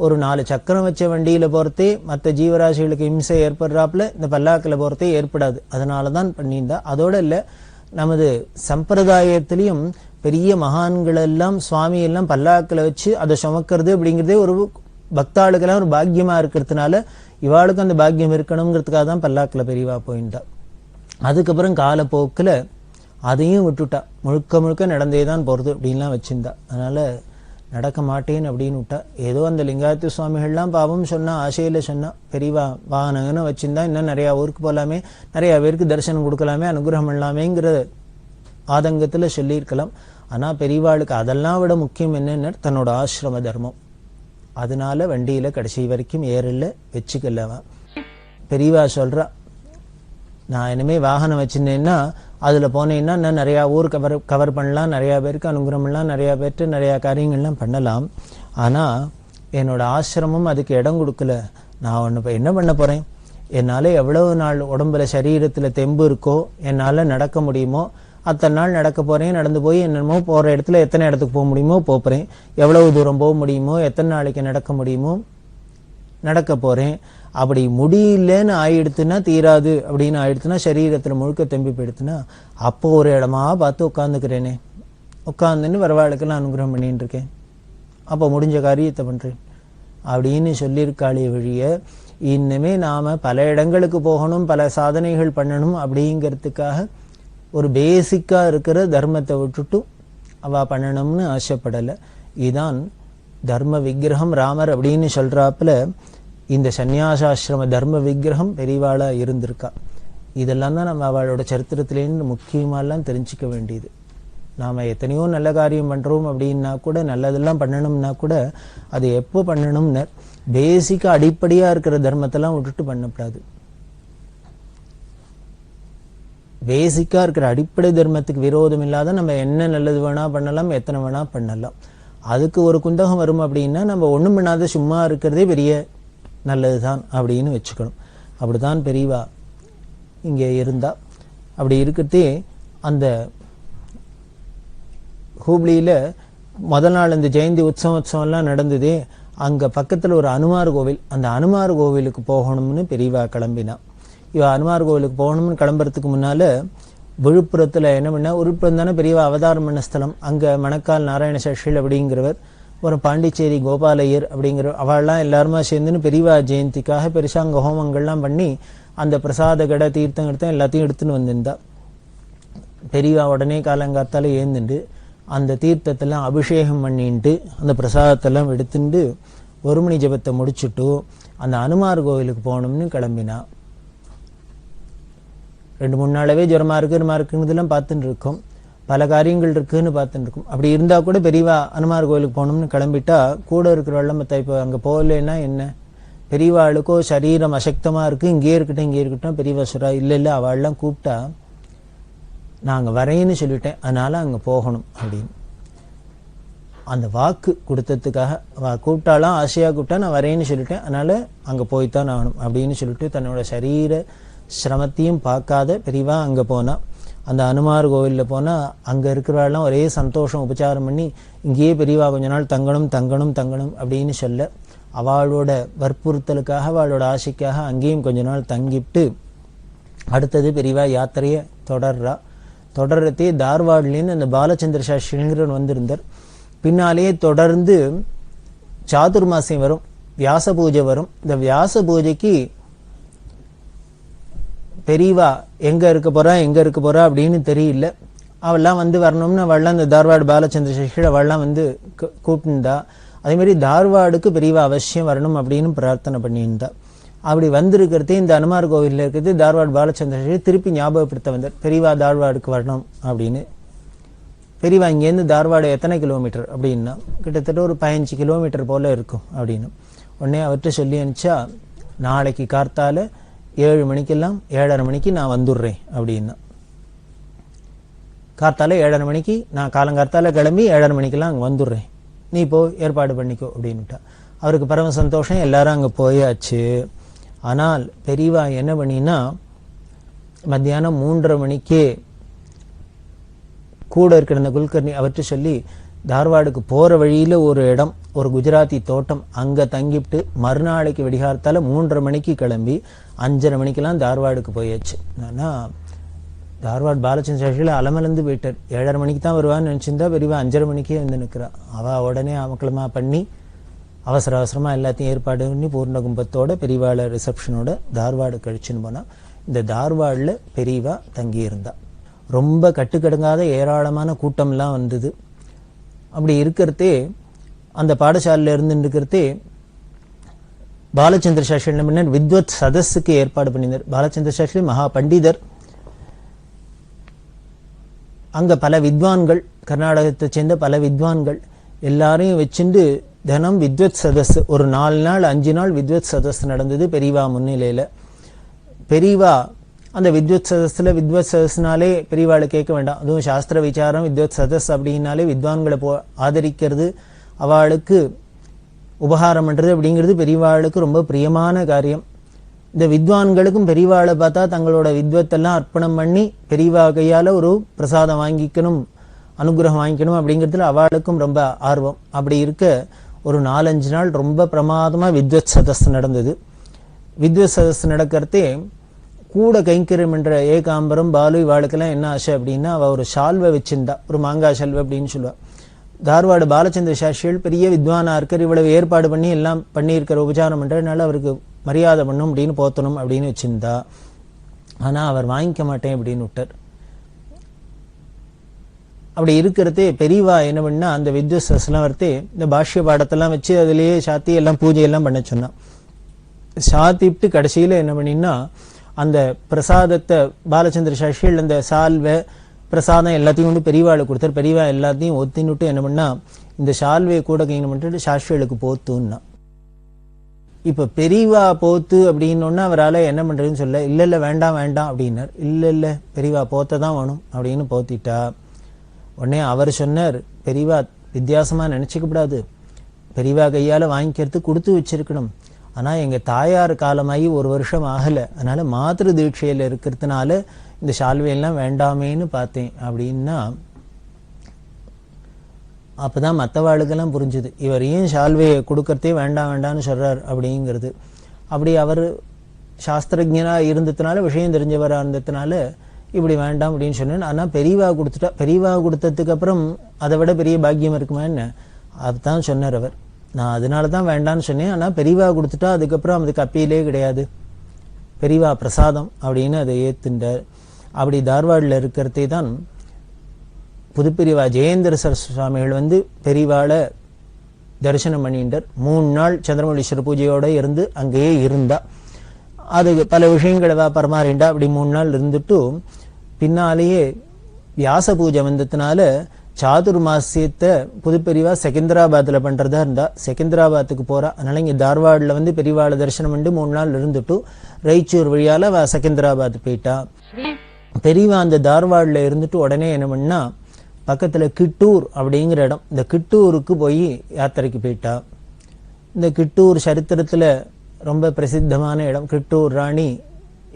ஒரு 4 சக்கரம் வச்ச வண்டியில் போகிறதே மற்ற ஜீவராசிகளுக்கு இம்சை ஏற்படுறாப்புல இந்த பல்லாக்கில் போகிறதே ஏற்படாது. அதனால தான் பண்ணியிருந்தா. அதோட இல்லை, நமது சம்பிரதாயத்திலையும் பெரிய மகான்கள் எல்லாம் சுவாமி எல்லாம் பல்லாக்கில் வச்சு அதை சுமக்கிறது அப்படிங்கிறதே ஒரு பக்தாளுக்கெல்லாம் ஒரு பாக்கியமாக இருக்கிறதுனால இவாளுக்கும் அந்த பாக்கியம் இருக்கணுங்கிறதுக்காக தான் பல்லாக்கில் பெரியவா போயிருந்தா. அதுக்கப்புறம் காலப்போக்கில் அதையும் விட்டுட்டா, முழுக்க நடந்தே தான் போகிறது அப்படின்லாம் வச்சுருந்தா. அதனால் நடக்க மாட்டேன் அப்படின்னு விட்டா. ஏதோ அந்த லிங்காயத்து சுவாமிகள்லாம் பாவம் சொன்னால், ஆசையில் சொன்னால், பெரியவா வாகனங்கன்னு வச்சுருந்தா இன்னும் நிறையா ஊருக்கு போகலாமே, நிறையா பேருக்கு தரிசனம் கொடுக்கலாமே, அனுகிரகம் பண்ணலாமேங்கிற ஆதங்கத்தில் சொல்லியிருக்கலாம். ஆனால் பெரியவாளுக்கு அதெல்லாம் விட முக்கியம் என்னென்ன, தன்னோட ஆசிரம தர்மம். அதனால வண்டியில் கடைசி வரைக்கும் ஏறல, வச்சுக்கலவா. பெரியவா சொல்கிறா, நான் இனிமேல் வாகனம் வச்சுருந்தேன்னா அதில் போனேன்னா நான் நிறையா ஊர் கவர் பண்ணலாம், நிறையா பேருக்கு அனுகிரகம் பண்ணலாம், நிறையா பேர்ட்டு நிறையா காரியங்கள்லாம் பண்ணலாம். ஆனால் என்னோட ஆசிரமம் அதுக்கு இடம் கொடுக்கல. நான் ஒன்று இப்போ என்ன பண்ண போகிறேன், என்னால் எவ்வளவு நாள் உடம்புல சரீரத்தில் தெம்பு இருக்கோ, என்னால் நடக்க முடியுமோ அத்தனை நாள் நடக்க போகிறேன். நடந்து போய் என்னமோ போகிற இடத்துல எத்தனை இடத்துக்கு போக முடியுமோ போகிறேன், எவ்வளவு தூரம் போக முடியுமோ, எத்தனை நாளைக்கு நடக்க முடியுமோ நடக்க போகிறேன். அப்படி முடியலன்னு ஆயிடுத்துன்னா, தீராது அப்படின்னு ஆயிடுத்துன்னா, சரீரத்தில் முழுக்க தெம்பி போயிடுத்துன்னா, அப்போ ஒரு இடமா பார்த்து உட்காந்துக்கிறேனே, உட்காந்துன்னு வரவாளுக்கெல்லாம் அனுகிரகம் பண்ணின்னு இருக்கேன், அப்போ முடிஞ்ச காரியத்தை பண்ணுறேன் அப்படின்னு சொல்லியிருக்காளே வழிய, இன்னுமே நாம் பல இடங்களுக்கு போகணும், பல சாதனைகள் பண்ணணும் அப்படிங்கிறதுக்காக ஒரு பேசிக்காக இருக்கிற தர்மத்தை விட்டுட்டு அவள் பண்ணணும்னு ஆசைப்படலை. இதுதான் தர்ம விக்கிரகம் ராமர் அப்படின்னு சொல்கிறாப்புல இந்த சந்நியாசாசிரம தர்ம விக்கிரகம் பெரியவாளாக இருந்திருக்கா. இதெல்லாம் தான் நம்ம அவளோட சரித்திரத்திலேருந்து முக்கியமாலாம் தெரிஞ்சிக்க வேண்டியது. நாம் எத்தனையோ நல்ல காரியம் பண்ணுறோம் அப்படின்னா கூட, நல்லதெல்லாம் பண்ணணும்னா கூட அது எப்போ பண்ணணும்னு பேசிக்காக அடிப்படையாக இருக்கிற தர்மத்தெல்லாம் விட்டுட்டு பண்ணக்கூடாது. பேசிக்காக இருக்கிற அடிப்படை தர்மத்துக்கு விரோதம் இல்லாத நம்ம என்ன நல்லது வேணால் பண்ணலாம், எத்தனை வேணால் பண்ணலாம். அதுக்கு ஒரு குந்தகம் வரும் அப்படின்னா நம்ம ஒன்றும் பண்ணாத சும்மா இருக்கிறதே பெரிய நல்லது தான் அப்படின்னு வச்சுக்கணும். அப்படி தான் பெரியவா இங்கே இருந்தா. அப்படி இருக்கிறதே அந்த ஹூப்ளியில் முதல் நாள் இந்த ஜெயந்தி உற்சவம்லாம் நடந்ததே, அங்கே பக்கத்தில் ஒரு அனுமார் கோவில், அந்த அனுமார் கோவிலுக்கு போகணும்னு பெரியவா கிளம்பினா. இவ அனுமார் கோவிலுக்கு போகணும்னு கிளம்புறதுக்கு முன்னால் விழுப்புரத்தில் என்ன பண்ண, விழுப்புரம் தானே பெரியவா அவதாரம் பண்ண ஸ்தலம். அங்கே மணக்கால் நாராயண சாஸ்திரிகள் அப்படிங்கிறவர் ஒரு பாண்டிச்சேரி கோபாலையர் அப்படிங்கிற அவள்லாம் எல்லாருமா சேர்ந்துன்னு பெரியவா ஜெயந்திக்காக பெருசா அங்கே ஹோமங்கள்லாம் பண்ணி அந்த பிரசாத கடை தீர்த்தம் எடுத்தா எல்லாத்தையும் எடுத்துன்னு வந்திருந்தா. பெரியவா உடனே காலங்காத்தால ஏந்துண்டு அந்த தீர்த்தத்தெல்லாம் அபிஷேகம் பண்ணிட்டு அந்த பிரசாதத்தெல்லாம் எடுத்துட்டு 1 மணி ஜபத்தை முடிச்சுட்டு அந்த அனுமார் கோவிலுக்கு போகணும்னு கிளம்பினா. 2-3 நாளாவே ஜுரமா இருக்குன்னதெல்லாம் பார்த்துட்டு இருக்கோம், பல காரியங்கள் இருக்குன்னு பார்த்துட்டு இருக்கோம். அப்படி இருந்தா கூட பெரியவா அனுமார் கோவிலுக்கு போகணும்னு கிளம்பிட்டா கூட இருக்கிறவெல்லாம் மற்ற இப்போ அங்கே போகலன்னா என்ன, பெரியவாளுக்கோ சரீரம் அசக்தமா இருக்கு, இங்கே இருக்கட்டும் பெரியவா சொல்றா இல்லை அவள்லாம் கூப்பிட்டா நாங்கள் வரேன்னு சொல்லிட்டேன், அதனால அங்கே போகணும் அப்படின்னு. அந்த வாக்கு கொடுத்ததுக்காக கூப்பிட்டாலாம், ஆசையாக கூப்பிட்டா நான் வரேன்னு சொல்லிட்டேன், அதனால அங்கே போய்த்தான் ஆகணும் அப்படின்னு சொல்லிட்டு தன்னோட சரீர சிரமத்தையும் பார்க்காத பெரியவா அங்கே போனா. அந்த அனுமார் கோவிலில் போனால் அங்கே இருக்கிறவாள்லாம் ஒரே சந்தோஷம், உபச்சாரம் பண்ணி இங்கேயே பெரியவா கொஞ்ச நாள் தங்கணும் அப்படின்னு சொல்ல அவளோட வற்புறுத்தலுக்காக அவளோட ஆசைக்காக அங்கேயும் கொஞ்ச நாள் தங்கிட்டு அடுத்தது பெரியவா யாத்திரையை தொடர்றதே தார்வாட்லேருந்து அந்த பாலச்சந்திர சாஸ்திரிங்கிறவர் வந்திருந்தார். பின்னாலேயே தொடர்ந்து சாதுர்மாசியம் வரும், வியாச பூஜை வரும். இந்த வியாச பூஜைக்கு பெரியவா எங்க இருக்க போறா அப்படின்னு தெரியல. அவெல்லாம் வந்து வரணும்னு அவள்லாம் இந்த தார்வாடு பாலச்சந்திர சாஸ்திரி அவள்லாம் வந்து கூப்பிட்டுருந்தா. அதே மாதிரி தார்வாடுக்கு பெரியவா அவசியம் வரணும் அப்படின்னு பிரார்த்தனை பண்ணியிருந்தா. அப்படி வந்திருக்கிறதே இந்த அனுமார் கோவிலில் இருக்கிறது தார்வாடு பாலச்சந்திர திருப்பி ஞாபகப்படுத்த வந்தார், பெரியவா தார்வாடுக்கு வரணும் அப்படின்னு. பெரியவா இங்கேருந்து தார்வாடு எத்தனை கிலோமீட்டர் அப்படின்னா கிட்டத்தட்ட ஒரு 15 கிலோமீட்டர் போல இருக்கும் அப்படின்னு. உடனே அவர்கிட்ட சொல்லி அனுப்பிச்சா நாளைக்கு கார்த்தால 7 மணிக்கெல்லாம் 7:30 மணிக்கு நான் வந்துடுறேன் அப்படின்னா. கார்த்தால 7:30 மணிக்கு நான் காலங்கார்த்தால கிளம்பி 7:30 மணிக்கெல்லாம் அங்கே வந்துடுறேன், நீ போ ஏற்பாடு பண்ணிக்கோ அப்படின்னுட்டா. அவருக்கு பரம சந்தோஷம், எல்லாரும் அங்கே போயாச்சு. ஆனால் பெரியவா என்ன பண்ணினா மத்தியானம் 3:30 மணிக்கே கூட இருக்கிற அந்த குல்கர்ணி அவர்கிட்ட சொல்லி தார்வாடுக்கு போற வழியில ஒரு இடம், ஒரு குஜராத்தி தோட்டம், அங்க தங்கிட்டு மறுநாளைக்கு வெடிகாலத்தால 3:30 மணிக்கு கிளம்பி 5:30 மணிக்கெல்லாம் தார்வாடுக்கு போயாச்சு. ஆனா தார்வாடு பாலச்சந்திர சாஸ்திரியில அலமலந்து போயிட்டார். 7:30 மணிக்கு தான் வருவான்னு நினைச்சிருந்தா பெரியவா 5:30 மணிக்கே வந்து நிற்கிறா. அவ உடனே அமக்கலமா பண்ணி அவசரமா எல்லாத்தையும் ஏற்பாடு பண்ணி பூர்ண கும்பத்தோட பெரியவாள ரிசப்ஷனோட தார்வாடு கழிச்சுன்னு போனா. இந்த தார்வாடுல பெரியவா தங்கி இருந்தா. ரொம்ப கட்டுக்கடுங்காத ஏராளமான கூட்டம்லாம் வந்தது. அப்படி இருக்கிறதே அந்த பாடசாலையில இருந்துருக்கிறதே பாலச்சந்திர சாஸ்திரி முன்னர் வித்வத் சதஸுக்கு ஏற்பாடு பண்ணினார். பாலச்சந்திர சாஸ்திரி மகா பண்டிதர். அங்க பல வித்வான்கள், கர்நாடகத்தை சேர்ந்த பல வித்வான்கள் எல்லாரையும் வச்சுட்டு தினம் வித்வத் சதஸ், ஒரு 4 நாள் 5 நாள் வித்வத் சதஸ் நடந்தது பெரியவா முன்னிலையில. பெரியவா அந்த வித்வத் சதஸ்னாலே பெரியவாளை கேட்க வேண்டாம், அதுவும் சாஸ்திர விசாரம் வித்வத் சதஸ் அப்படின்னாலே வித்வான்களை ஆதரிக்கிறது, அவளுக்கு உபகாரம் பண்றது அப்படிங்கிறது பெரியவாளுக்கு ரொம்ப பிரியமான காரியம். இந்த வித்வான்களுக்கும் பெரியவாளை பார்த்தா தங்களோட வித்வத்தெல்லாம் அர்ப்பணம் பண்ணி பெரியவா கையால ஒரு பிரசாதம் வாங்கிக்கணும், அனுகிரகம் வாங்கிக்கணும் அப்படிங்கிறதுல அவளுக்கும் ரொம்ப ஆர்வம். அப்படி இருக்க ஒரு 4-5 நாள் ரொம்ப பிரமாதமா வித்வத் சதஸ் நடந்தது. வித்வத் சதஸ் நடக்கிறதே கூட கைங்கரியம் என்ற ஏகாம்பரம் பாலு இவாளுக்கெல்லாம் என்ன ஆசை அப்படின்னா அவ ஒரு ஷால்வை வச்சிருந்தா, ஒரு மாங்காய் ஷால்வை அப்படின்னு சொல்லுவா. தார்வாடு பாலச்சந்திர சாஸ்திரிகள் பெரிய வித்வானா இருக்கார், இவ்வளவு ஏற்பாடு பண்ணி எல்லாம் பண்ணியிருக்கிற உபச்சாரம் பண்றதுனால அவருக்கு மரியாதை பண்ணும் அப்படின்னு போத்தணும் அப்படின்னு வச்சிருந்தா. ஆனா அவர் வாங்கிக்க மாட்டேன் அப்படின்னு விட்டார். அப்படி இருக்கிறதே பெரியவா என்ன பண்ணா அந்த வித்வஸ்லாம் வரத்தே இந்த பாஷ்ய பாடத்தெல்லாம் வச்சு அதுலயே சாத்தி எல்லாம் பூஜையெல்லாம் பண்ண சொன்னான். சாத்திட்டு கடைசியில என்ன பண்ணினா அந்த பிரசாதத்தை பாலச்சந்திர சாஸ்திரிகள் அந்த சால்வை பிரசாதம் எல்லாத்தையும் கொண்டு பெரியவாளுக்கு கொடுத்தார். பெரியவா எல்லாத்தையும் ஒத்தின்னுட்டு என்ன பண்ணா இந்த சால்வையை கூட கைங்க பண்ணிட்டு சாஸ்திரிகளுக்கு போத்துன்னா. இப்ப பெரியவா போத்து அப்படின்னோன்னா அவரால் என்ன பண்றதுன்னு சொல்ல, இல்ல வேண்டாம் அப்படின்னார். இல்ல பெரியவா போத்ததான் வேணும் அப்படின்னு போத்திட்டா. உடனே அவர் சொன்னார், பெரியவா வித்தியாசமா நினைச்சுக்கப்படாது, பெரியவா கையால வாங்கிக்கிறது கொடுத்து வச்சிருக்கணும். ஆனா எங்க தாயார் காலமாகி 1 வருஷம் ஆகல, அதனால மாத்திரு தீட்சையில இருக்கிறதுனால இந்த சால்வையெல்லாம் வேண்டாமேன்னு பார்த்தேன் அப்படின்னா. அப்பதான் மற்றவாளுக்கெல்லாம் புரிஞ்சுது இவர் ஏன் சால்வையை கொடுக்கறதே வேண்டாம்னு சொல்றார் அப்படிங்கிறது. அப்படி அவர் சாஸ்திரஜனா இருந்ததுனால விஷயம் தெரிஞ்சவரா இருந்ததுனால இப்படி வேண்டாம் அப்படின்னு சொன்னேன். ஆனா பெரியவா கொடுத்துட்டா. பெரியவா கொடுத்ததுக்கு அப்புறம் அதை விட பெரிய பாக்கியம் இருக்குமா என்ன? அதுதான் சொன்னார் அவர். நான் அதனால தான் வேண்டான்னு சொன்னேன். ஆனால் பெரியவா கொடுத்துட்டா அதுக்கப்புறம் அதுக்கு அப்பீலே கிடையாது, பெரியவா பிரசாதம் அப்படின்னு அதை ஏத்துண்டார். அப்படி தார்வாடில் இருக்கிறதே தான் புதுப்பெரியவா ஜெயேந்திர சுவாமிகள் பெரியவாளை தரிசனம் பண்ணிட்டார். 3 நாள் சந்திரமௌலீஸ்வரர் பூஜையோட இருந்து அங்கேயே இருந்தா. அது பல விஷயங்களை பரமாறிண்டா. அப்படி 3 நாள் இருந்துட்டு பின்னாலேயே வியாச பூஜை வந்ததுனால சாதுர்மாசியத்தை புதுப்பெரியவா செகந்திராபாத்தில் பண்றதா இருந்தா. செகந்திராபாத்துக்கு போறா. அதனால இங்க தார்வாடில் பெரியவாளை தரிசனம் பண்ணி 3 நாள் இருந்துட்டு ரைச்சூர் வழியால செகந்திராபாத் போயிட்டா. பெரியவா அந்த தார்வாடில் இருந்துட்டு உடனே என்ன பண்ணா, பக்கத்துல கிட்டூர் அப்படிங்கிற இடம், இந்த கிட்டூருக்கு போய் யாத்திரைக்கு போயிட்டா. இந்த கிட்டூர் சரித்திரத்துல ரொம்ப பிரசித்தமான இடம். கிட்டூர் ராணி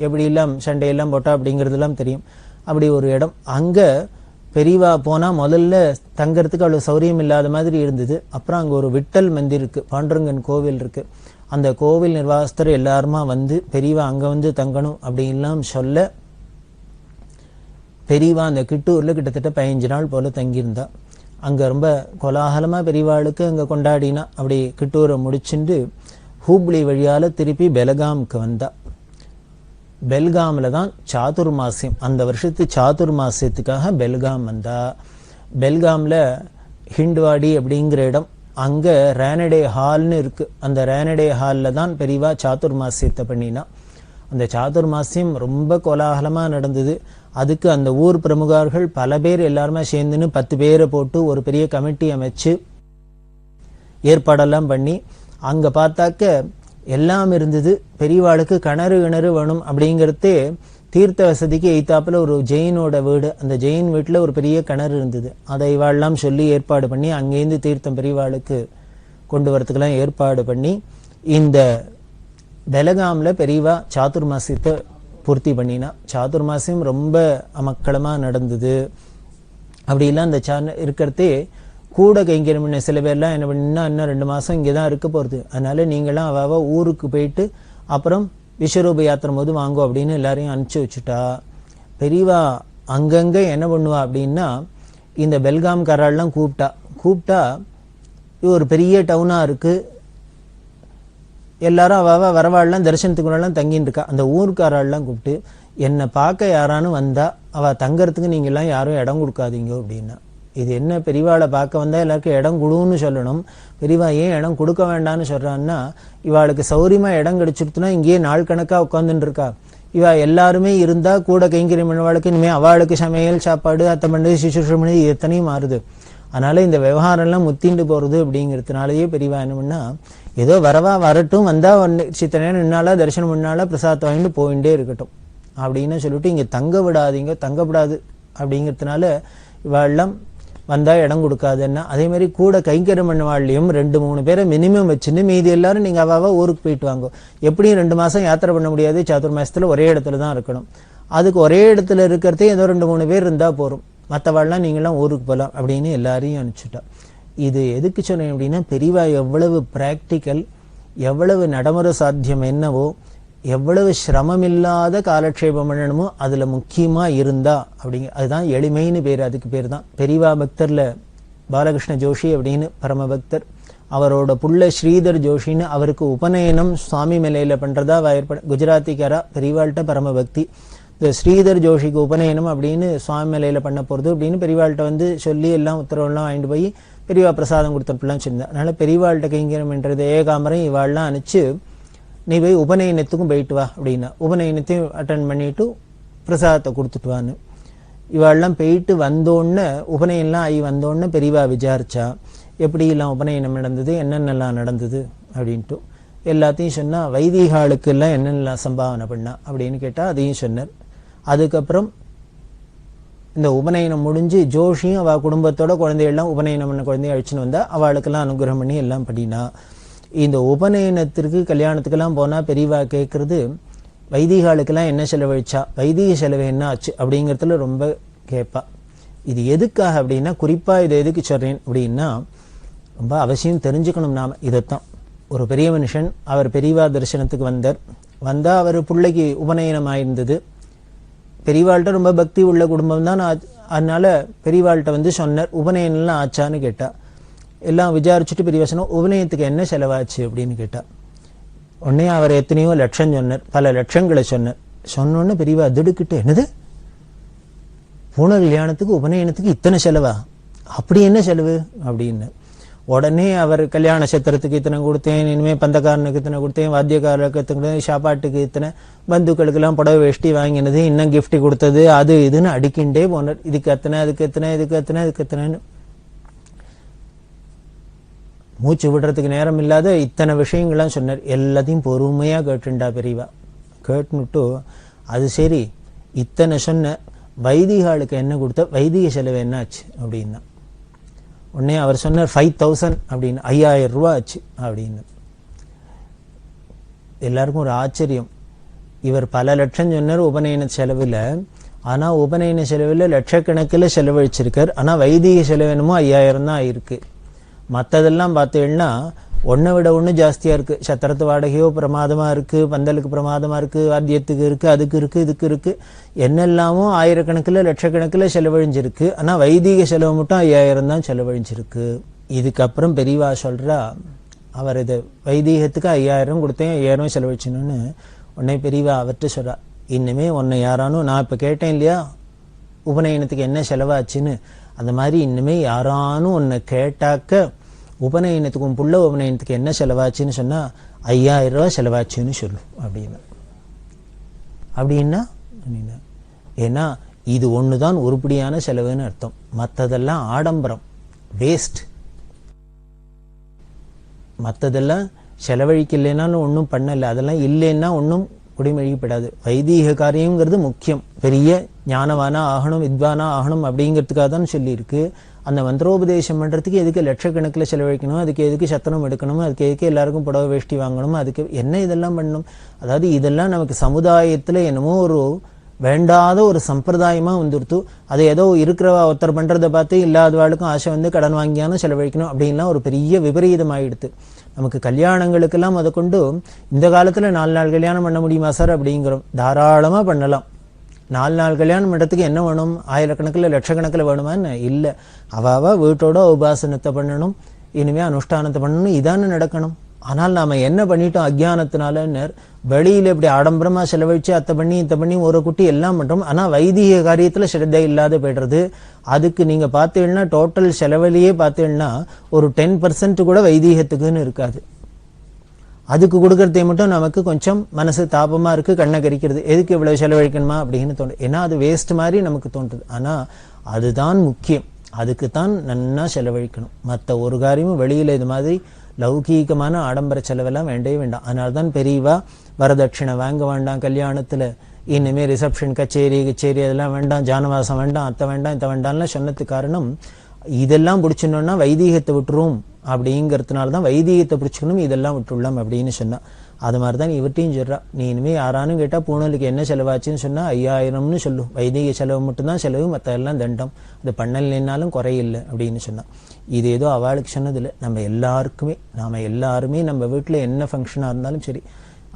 எப்படி எல்லாம் சண்டையெல்லாம் போட்டா அப்படிங்கிறதுலாம் தெரியும். அப்படி ஒரு இடம். அங்க பெரியவா போனா முதல்ல தங்கறதுக்கு அவ்வளவு சௌரியம் இல்லாத மாதிரி இருந்தது. அப்புறம் அங்க ஒரு விட்டல் மந்திர் இருக்கு, பாண்டுரங்கன் கோவில் இருக்கு. அந்த கோவில் நிர்வாகஸ்தர் எல்லாருமா பெரியவா அங்க தங்கணும் அப்படின்லாம் சொல்ல பெரியவா அந்த கிட்டூர்ல கிட்டத்தட்ட 15 நாள் போல தங்கியிருந்தா. அங்க ரொம்ப கோலாகலமா பெரியவாளுக்கு அங்க கொண்டாடினா. அப்படி கிட்டூரை முடிச்சுட்டு ஹூப்ளி வழியால திருப்பி பெலகாமுக்கு வந்தா. பெல்காம்ல தான் சாதுர்மாசியம், அந்த வருஷத்து சாதுர்மாசியத்துக்காக பெல்காம் வந்தா. பெல்காம்ல ஹிண்ட்வாடி அப்படிங்கிற இடம், அங்க ரேனடே ஹால்னு இருக்கு. அந்த ரேனடே ஹால்ல தான் பெரியவா சாதுர்மாசியத்தை பண்ணினா. அந்த சாதுர்மாசியம் ரொம்ப கோலாகலமா நடந்தது. அதுக்கு அந்த ஊர் பிரமுகர்கள் பல பேர் எல்லாருமே சேர்ந்துன்னு 10 பேரை போட்டு ஒரு பெரிய கமிட்டி அமைச்சு ஏற்பாடெல்லாம் பண்ணி அங்க பார்த்தாக்க எல்லாம் இருந்தது. பெரியவாளுக்கு கிணறு வேணும் அப்படிங்கிறதே தீர்த்த வசதிக்கு எய்த்தாப்புல ஒரு ஜெயினோட வீடு, அந்த ஜெயின் வீட்டுல ஒரு பெரிய கிணறு இருந்தது. அதை இவாள்லாம் சொல்லி ஏற்பாடு பண்ணி அங்கேருந்து தீர்த்தம் பெரியவாளுக்கு கொண்டு வரத்துக்கெல்லாம் ஏற்பாடு பண்ணி இந்த பெலகாம்ல பெரியவா சாதுர்மாசியத்தை பூர்த்தி பண்ணினா. சாதுர்மாசியம் ரொம்ப அமக்களமா நடந்தது. அப்படிலாம் அந்த இருக்கிறதே கூட கைங்கரியம் சில பேர்லாம் என்ன பண்ணினா, இன்னும் 2 மாசம் இங்கதான் இருக்க போறது, அதனால நீங்களாம் அவ ஊருக்கு போயிட்டு அப்புறம் விஸ்வரூப யாத்திரை போது வாங்கோ அப்படின்னு எல்லாரையும் அனுப்பிச்சு வச்சுட்டா. பெரியவா அங்கங்க என்ன பண்ணுவா அப்படின்னா, இந்த பெல்காம் காரெல்லாம் கூப்பிட்டா இது ஒரு பெரிய டவுனா இருக்கு, எல்லாரும் அவ வரவாள்லாம் தரிசனத்துக்குள்ளெல்லாம் தங்கின்னு இருக்கா. அந்த ஊருக்காரெல்லாம் கூப்பிட்டு என்னை பார்க்க யாரானு வந்தா அவ தங்கறதுக்கு நீங்க எல்லாம் யாரும் இடம் கொடுக்காதீங்க அப்படின்னா. இது என்ன, பெரியவாளை பார்க்க வந்தா எல்லாருக்கும் இடம் கொடுன்னு சொல்லணும், பெரியவா ஏன் இடம் கொடுக்க வேண்டாம்னு சொல்றான்னா, இவாளுக்கு சௌரியமா இடம் கிடைச்சிருத்துனா இங்கேயே நாள் கணக்கா உட்காந்துட்டு இருக்கா. இவா எல்லாருமே இருந்தா கூட கைங்கரியம் பண்ணவாளுக்கு இனிமே அவளுக்கு சமையல் சாப்பாடு அத்தமண்டு சிசுஷமணி எத்தனையும் மாறுது. அதனால இந்த விவகாரம் எல்லாம் முத்திண்டு போறது அப்படிங்கிறதுனாலயே பெரியவா என்ன பண்ணா, ஏதோ வரவா வரட்டும், வந்தா சித்த நேரம் நின்னாலா தரிசனம் பண்ணாலா பிரசாதம் வாங்கிட்டு போயிட்டே இருக்கட்டும் அப்படின்னு சொல்லிட்டு இங்க தங்க விடாதீங்க, தங்கப்படாது அப்படிங்கிறதுனால இவாள்லாம் வந்தா இடம் கொடுக்காதுன்னா. அதே மாதிரி கூட கைங்கரியம் பண்ணவாள்லையும் 2-3 பேரை மினிமம் வச்சுன்னு மீதி எல்லாரும் நீங்க அவாவா ஊருக்கு போயிட்டு வாங்க. எப்படியும் 2 மாசம் யாத்திரை பண்ண முடியாது, சாதுர்மாசத்துல ஒரே இடத்துல தான் இருக்கணும். அதுக்கு ஒரே இடத்துல இருக்கிறதே ஏதோ 2-3 பேர் இருந்தா போறோம், மற்றவாள்லாம் நீங்களாம் ஊருக்கு போகலாம் அப்படின்னு எல்லாரையும் அனுப்பிச்சுட்டா. இது எதுக்கு சொன்னேன் அப்படின்னா, பெரியவா எவ்வளவு பிராக்டிக்கல், எவ்வளவு நடைமுறை சாத்தியம் என்னவோ, எவ்வளவு சிரமம் இல்லாத காலக்ஷேபம் பண்ணணுமோ அதுல முக்கியமா இருந்தா அப்படிங்க. அதுதான் எளிமைன்னு பேர், அதுக்கு பேர் தான். பெரியவா பக்தர்ல பாலகிருஷ்ண ஜோஷி அப்படின்னு பரம பக்தர், அவரோட புள்ள ஸ்ரீதர் ஜோஷின்னு அவருக்கு உபநயனம் சுவாமி மேலையில பண்றதா குஜராத்திக்காரா, பெரியவாள்கிட்ட பரம பக்தி. இந்த ஸ்ரீதர் ஜோஷிக்கு உபநயனம் அப்படின்னு சுவாமி மேலையில பண்ண போறது அப்படின்னு பெரியவாள்கிட்ட சொல்லி எல்லாம் உத்தரவெல்லாம் வாங்கிட்டு போய் பெரியவா பிரசாதம் கொடுத்தப்பெல்லாம் சொன்னா. அதனால பெரியவாள்கிட்ட கைங்கரம் என்றது ஏகாம்பரம் இவாள்லாம் அனுப்பிச்சு, நீ போய் உபநயனத்துக்கும் போயிட்டு வா அப்படின்னா. உபநயனத்தையும் அட்டன் பண்ணிட்டு பிரசாதத்தை கொடுத்துட்டுவான்னு இவாள்லாம் போயிட்டு வந்தோன்னு, உபநயனம்லாம் ஆகி வந்தோன்னு பெரியவா விசாரிச்சா எப்படி எல்லாம் உபநயனம் நடந்தது, என்னென்னலாம் நடந்தது அப்படின்ட்டு எல்லாத்தையும் சொன்னா. வைதிகாளுக்கு எல்லாம் என்னென்னலாம் சம்பாவனை பண்ணா அப்படின்னு கேட்டா அதையும் சொன்னார். அதுக்கப்புறம் இந்த உபநயனம் முடிஞ்சு ஜோஷியும் அவ குடும்பத்தோட குழந்தைகள்லாம் உபநயனம் பண்ண குழந்தைய அழிச்சுன்னு வந்தா, அவளுக்கெல்லாம் அனுகிரகம் பண்ணி எல்லாம் பண்ணினா. இந்த உபநயனத்திற்கு கல்யாணத்துக்கெல்லாம் போனா பெரியவா கேட்கறது, வைதிகாளுக்கெல்லாம் என்ன செலவழிச்சா, வைதிக செலவு என்ன ஆச்சு அப்படிங்கிறதுல ரொம்ப கேட்பா. இது எதுக்காக அப்படின்னா, குறிப்பா இதை எதுக்கு சொல்றேன் அப்படின்னா, ரொம்ப அவசியம் தெரிஞ்சுக்கணும் நாம இதைத்தான். ஒரு பெரிய மனுஷன் அவர் பெரியவா தரிசனத்துக்கு வந்தா அவர் பிள்ளைக்கு உபநயனம் ஆயிருந்தது. பெரியவாள்கிட்ட ரொம்ப பக்தி உள்ள குடும்பம் தான், அதனால பெரியவாள்கிட்ட சொன்னார் உபநயனம்லாம் ஆச்சான்னு கேட்டா. எல்லாம் விசாரிச்சுட்டு பெரியவா சொன்னா, உபநயனத்துக்கு என்ன செலவாச்சு அப்படின்னு கேட்டா. உடனே அவர் எத்தனையோ லட்சம் சொன்னார், பல லட்சங்களை சொன்னார். சொன்னோன்னு பெரியவா திடுக்கிட்டு, என்னது பூன கல்யாணத்துக்கு உபநயனத்துக்கு இத்தனை செலவா, அப்படி என்ன செலவு அப்படின்னு. உடனே அவர் கல்யாண சத்திரத்துக்கு இத்தனை கொடுத்தேன், இனிமே பந்தக்காரனுக்கு இத்தனை கொடுத்தேன், வாத்தியக்காரருக்கு இத்தனை, சாப்பாட்டுக்கு இத்தனை, பந்துக்களுக்கெல்லாம் புடவை வேஷ்டி வாங்கினது, இன்னும் கிஃப்ட் கொடுத்தது, அது இதுன்னு அடிக்கின்றே போனார். இதுக்கு எத்தனை, அதுக்கு எத்தனை, இதுக்கு எத்தனை, இதுக்கு எத்தனைன்னு. மூச்சு விடுறதுக்கு நேரம் இல்லாத இத்தனை விஷயங்கள்லாம் சொன்னார். எல்லாத்தையும் பொறுமையா கேட்டுண்டா பெரியவா. கேட்டுனுட்டு, அது சரி இத்தனை சொன்ன, வைதிகாளுக்கு என்ன கொடுத்த, வைதிக செலவு என்ன ஆச்சு அப்படின்னா. உடனே அவர் சொன்னார் 5000 அப்படின்னு, 5000 ரூபா ஆச்சு அப்படின்னு. எல்லாருக்கும் ஒரு ஆச்சரியம். இவர் பல லட்சம் சொன்னார் உபநயன செலவில். ஆனா உபநயன செலவில் லட்சக்கணக்கில் செலவழிச்சிருக்கார். ஆனா வைதிக செலவு என்னமோ 5000 தான் ஆயிருக்கு. மற்றதெல்லாம் பார்த்தீங்கன்னா ஒன்றை விட ஒன்று ஜாஸ்தியா இருக்கு. சத்திரத்து வாடகையோ பிரமாதமா இருக்கு, பந்தலுக்கு பிரமாதமா இருக்கு, வாத்தியத்துக்கு இருக்கு, அதுக்கு இருக்கு, இதுக்கு இருக்கு, என்னெல்லாமோ ஆயிரக்கணக்கில் லட்சக்கணக்கில் செலவழிஞ்சிருக்கு. ஆனா வைதிக செலவு மட்டும் 5000 தான் செலவழிஞ்சிருக்கு. இதுக்கப்புறம் பெரியவா சொல்றா, அவர் இது வைதீகத்துக்கு 5000 கொடுத்தேன், 5000 செலவழிச்சணும்னு. உடனே பெரியவா அவர்கிட்ட சொல்றா, இன்னுமே உன்னை யாரானும், நான் இப்ப கேட்டேன் இல்லையா உபநயனத்துக்கு என்ன செலவாச்சுன்னு, அந்த மாதிரி இன்னுமே யாரானும் உன்னை கேட்டாக்க உபநயனத்துக்கு, உன் புள்ள உபநயனத்துக்கு என்ன செலவாச்சுன்னு சொன்னா 5000 ரூபாய் செலவாச்சுன்னு சொல்லும் அப்படின்னு. அப்படின்னா ஏன்னா இது ஒண்ணுதான் உருப்படியான செலவுன்னு அர்த்தம். மற்றதெல்லாம் ஆடம்பரம், வேஸ்ட். மற்றதெல்லாம் செலவழிக்கலைன்னாலும் ஒன்றும் பண்ணல, அதெல்லாம் இல்லைன்னா ஒன்றும் குடிமொழிப்படாது. வைதீக காரியங்கிறது முக்கியம். பெரிய ஞானவானா ஆகணும், வித்வானா ஆகணும் அப்படிங்கிறதுக்காக தான் சொல்லியிருக்கு. அந்த மந்திரோபதேசம் பண்றதுக்கு எதுக்கு லட்சக்கணக்கில் செலவழிக்கணும், அதுக்கு எதுக்கு சத்திரம் எடுக்கணும், அதுக்கு எதுக்கு எல்லாருக்கும் புடவை வேஷ்டி வாங்கணும், அதுக்கு என்ன இதெல்லாம் பண்ணணும். அதாவது இதெல்லாம் நமக்கு சமுதாயத்துல என்னமோ ஒரு வேண்டாத ஒரு சம்பிரதாயமா வந்துடுத்து. அது ஏதோ இருக்கிறவா ஒருத்தர் பண்றதை பார்த்து இல்லாதவாளுக்கும் ஆசை வந்து கடன் வாங்கியாலும் செலவழிக்கணும் அப்படின்லாம் ஒரு பெரிய விபரீதம் ஆயிடுத்து. நமக்கு கல்யாணங்களுக்கெல்லாம் அதை கொண்டு இந்த காலத்துல 4 நாள் கல்யாணம் பண்ண முடியுமா சார் அப்படிங்கிறோம். தாராளமா பண்ணலாம். 4 நாள் கல்யாணம் பண்றதுக்கு என்ன வேணும், ஆயிரக்கணக்கில் லட்சக்கணக்கில் வேணுமா என்ன? இல்ல, அவாவா வீட்டோட உபாசனத்தை பண்ணணும், இனிமே அனுஷ்டானத்தை பண்ணணும், இதானே நடக்கணும். ஆனால் நாம என்ன பண்ணிட்டோம் அஜ்ஞானத்தினால, வெளியில இப்படி ஆடம்பரமா செலவழிச்சு அத்தை பண்ணி இத்த பண்ணி ஒரு குட்டி எல்லாம் பண்றோம். ஆனா வைதிக காரியத்துல ஸ்ரத்தை இல்லாத போயிடுறது. அதுக்கு நீங்க பார்த்தீங்கன்னா டோட்டல் செலவிலேயே பார்த்தீங்கன்னா ஒரு 10% கூட வைதீகத்துக்குன்னு இருக்காது. அதுக்கு கொடுக்கறதை மட்டும் நமக்கு கொஞ்சம் மனசு தாபமா இருக்கு, கண்ணை கரிக்கிறது, எதுக்கு இவ்வளவு செலவழிக்கணுமா அப்படின்னு தோணுது. ஏன்னா அது வேஸ்ட் மாதிரி நமக்கு தோன்றுது. ஆனா அதுதான் முக்கியம், அதுக்குத்தான் நன்னா செலவழிக்கணும். மற்ற ஒரு காரியமும் வெளியில இது மாதிரி லௌகீகமான ஆடம்பர செலவெல்லாம் வேண்டவே வேண்டாம். அதனால்தான் பெரியவா வரதட்சணை வாங்க வேண்டாம் கல்யாணத்துல, இனிமே ரிசப்ஷன் கச்சேரி அதெல்லாம் வேண்டாம், ஜானவாசம் வேண்டாம், அத்தை வேண்டாம், இத்த வேண்டாம்லாம் சொன்னதுக்கு காரணம், இதெல்லாம் பிடிச்சிடணும்னா வைதீகத்தை விட்டுரும் அப்படிங்கிறதுனாலதான் வைதீகத்தை பிடிச்சிக்கணும், இதெல்லாம் விட்டுடலாம் அப்படின்னு சொன்னா. அது மாதிரிதான் இவர்ட்டையும் சொல்றா, நீ இனிமே யாரானும் கேட்டா பூனலுக்கு என்ன செலவாச்சுன்னு சொன்னா 5000ன்னு சொல்லும். வைதீக செலவு மட்டும்தான் செலவு, மற்ற எல்லாம் தண்டம், அது பண்ணலைன்னாலும் குறையில்லை அப்படின்னு சொன்னா. இது ஏதோ அவளுக்கு சொன்னதில்லை, நம்ம எல்லாருமே நம்ம வீட்டுல என்ன ஃபங்க்ஷனா இருந்தாலும் சரி,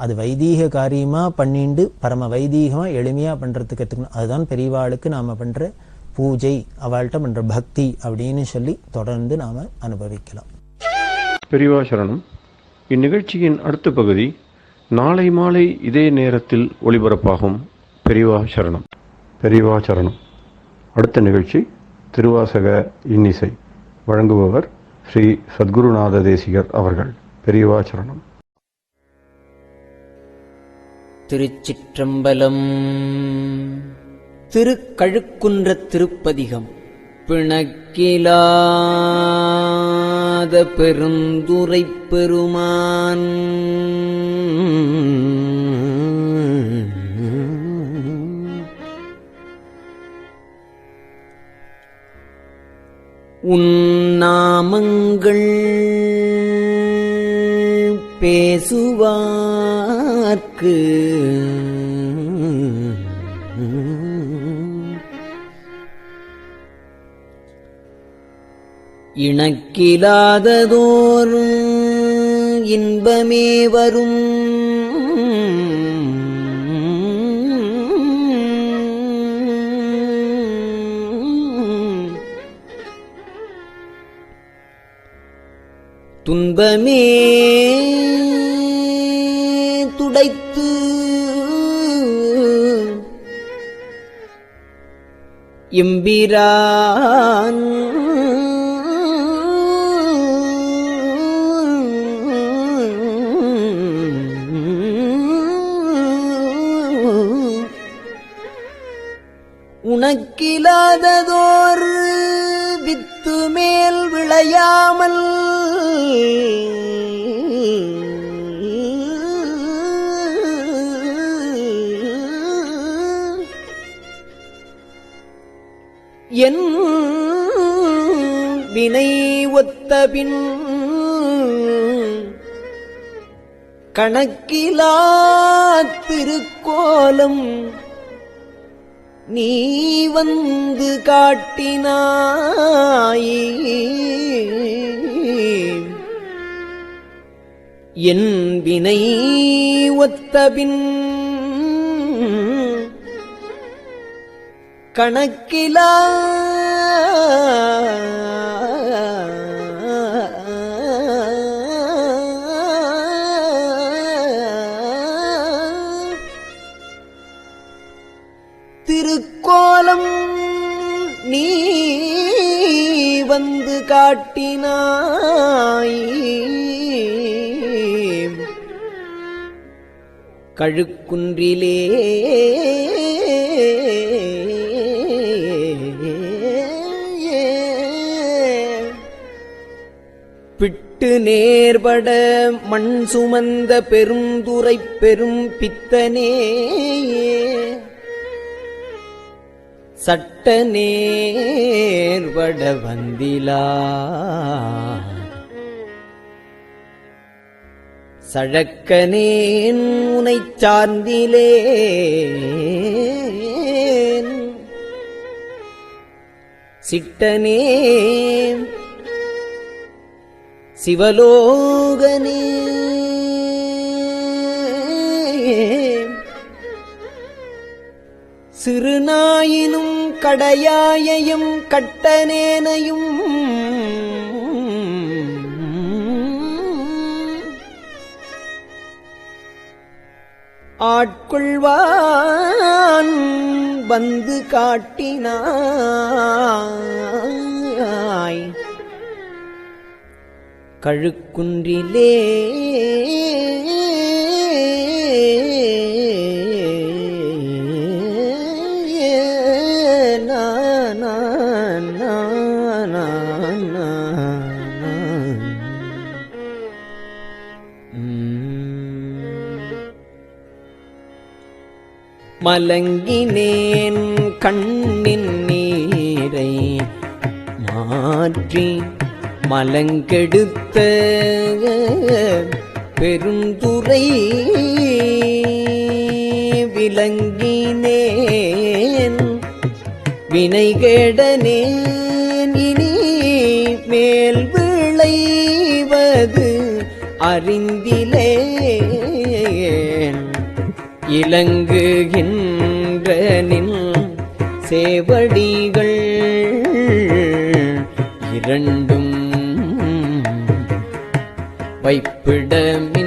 அது வைதீக காரியமா பண்ணிண்டு பரம வைதீகமா எளிமையா பண்றதுக்கு கத்துக்கணும். அதுதான் பெரியவாளுக்கு நாம பண்ற பூஜை, அவள்கிட்ட பண்ற பக்தி அப்படின்னு சொல்லி தொடர்ந்து நாம அனுபவிக்கலாம். பெரியவா சரணம். இந்நிகழ்ச்சியின் அடுத்த பகுதி நாளை மாலை இதே நேரத்தில் ஒளிபரப்பாகும். பெரியவா சரணம். பெரியவா சரணம். அடுத்த நிகழ்ச்சி திருவாசக இன்னிசை. வழங்குபவர் ஸ்ரீ சத்குருநாத தேசிகர் அவர்கள். பெரியவா சரணம். திருச்சிற்றம்பலம். திருக்கழுக்குன்றத் திருப்பதிகம். பிணக்கிலாத பெருந்துரைப் பெருமான் உன் நாமங்கள் பேசுவார்க்கு இணக்கிலாததோர் இன்பமே வரும். துன்பமே துடைத்து எம்பிரான் உனக்கிலாததோர் வித்து மேல் விளையாமல் என் வினை ஒத்தபின் கணக்கிலா திருக்கோலம் நீ வந்து காட்டினாய். என் வினை ஒத்தபின் கணக்கிலா திருக்கோலம் நீ வந்து காட்டினாய். கழுக்குன்றிலே பிட்டு நேர்பட மண் சுமந்த பெருந்துரை பெரும் பித்தனே சட்ட நேர்பட வந்திலா சழக்கனேன் உனைச் சார்ந்திலேன் சிட்டனே சிவலோகனே சிறுநாயினும் கடையாயையும் கட்டனேனையும் ஆட்கொள்வான் வந்து காட்டினாய். கழுக்குன்றிலே மலங்கினேன் கண்ணின் நீரை மாற்றி மலங்கெடுத்த பெருந்துரை விலங்கினேன் வினைகேடனேன் இனி மேல் விளைவது அறிந்திலேன். இலங்குகின்ற நின் சேவடிகள் இரண்டும் வைப்பிடமின்றியே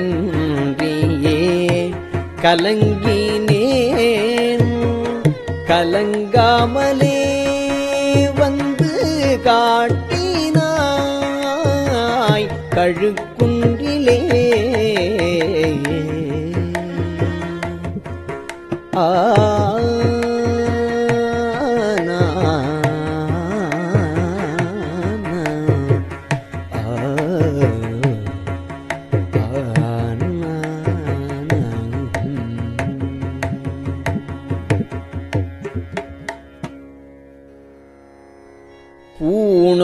கலங்கினேன். கலங்காமலே வந்து காட்டினாய். கழுக்குன்றிலே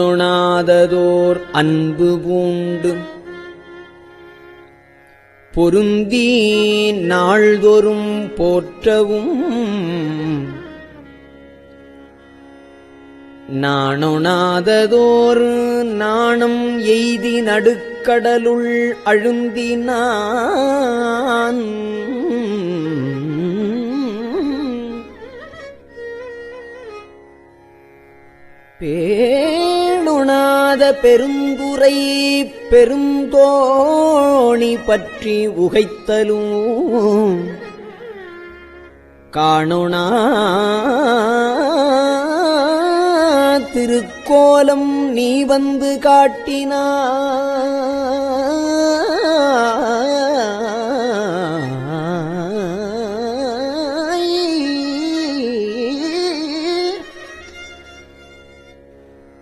பூணொணாததோர் அன்பு பூண்டு பொருந்தி நாள்தோறும் போற்றவும் நாணொணாததோர் நாணம் எய்தி நடுக்கடலுள் அழுந்தினான். பேணுணாத காணொணாத பெருந்துரை பெருந்தோணி பற்றி உகைத்தலும் காணொணா திருக்கோலம் நீ வந்து காட்டினாய்.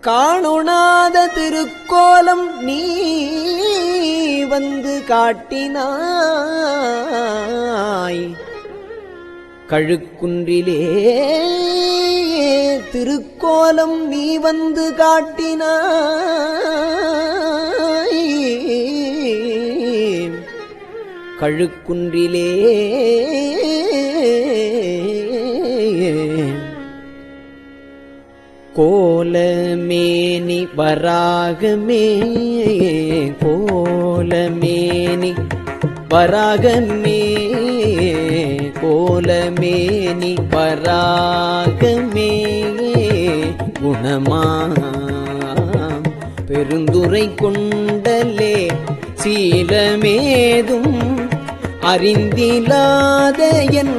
காணொணாத திருக்கோலம் நீ வந்து காட்டினாய். கழுக்குன்றிலே திருக்கோலம் நீ வந்து காட்டினாய். கழுக்குன்றிலே கோலமேனி வராகமே கோலமேனி வராகமே கோலமேனி வராகமே குணமா பெருந்துரை கொண்டலே சீலமேதும் அறிந்திலாத என்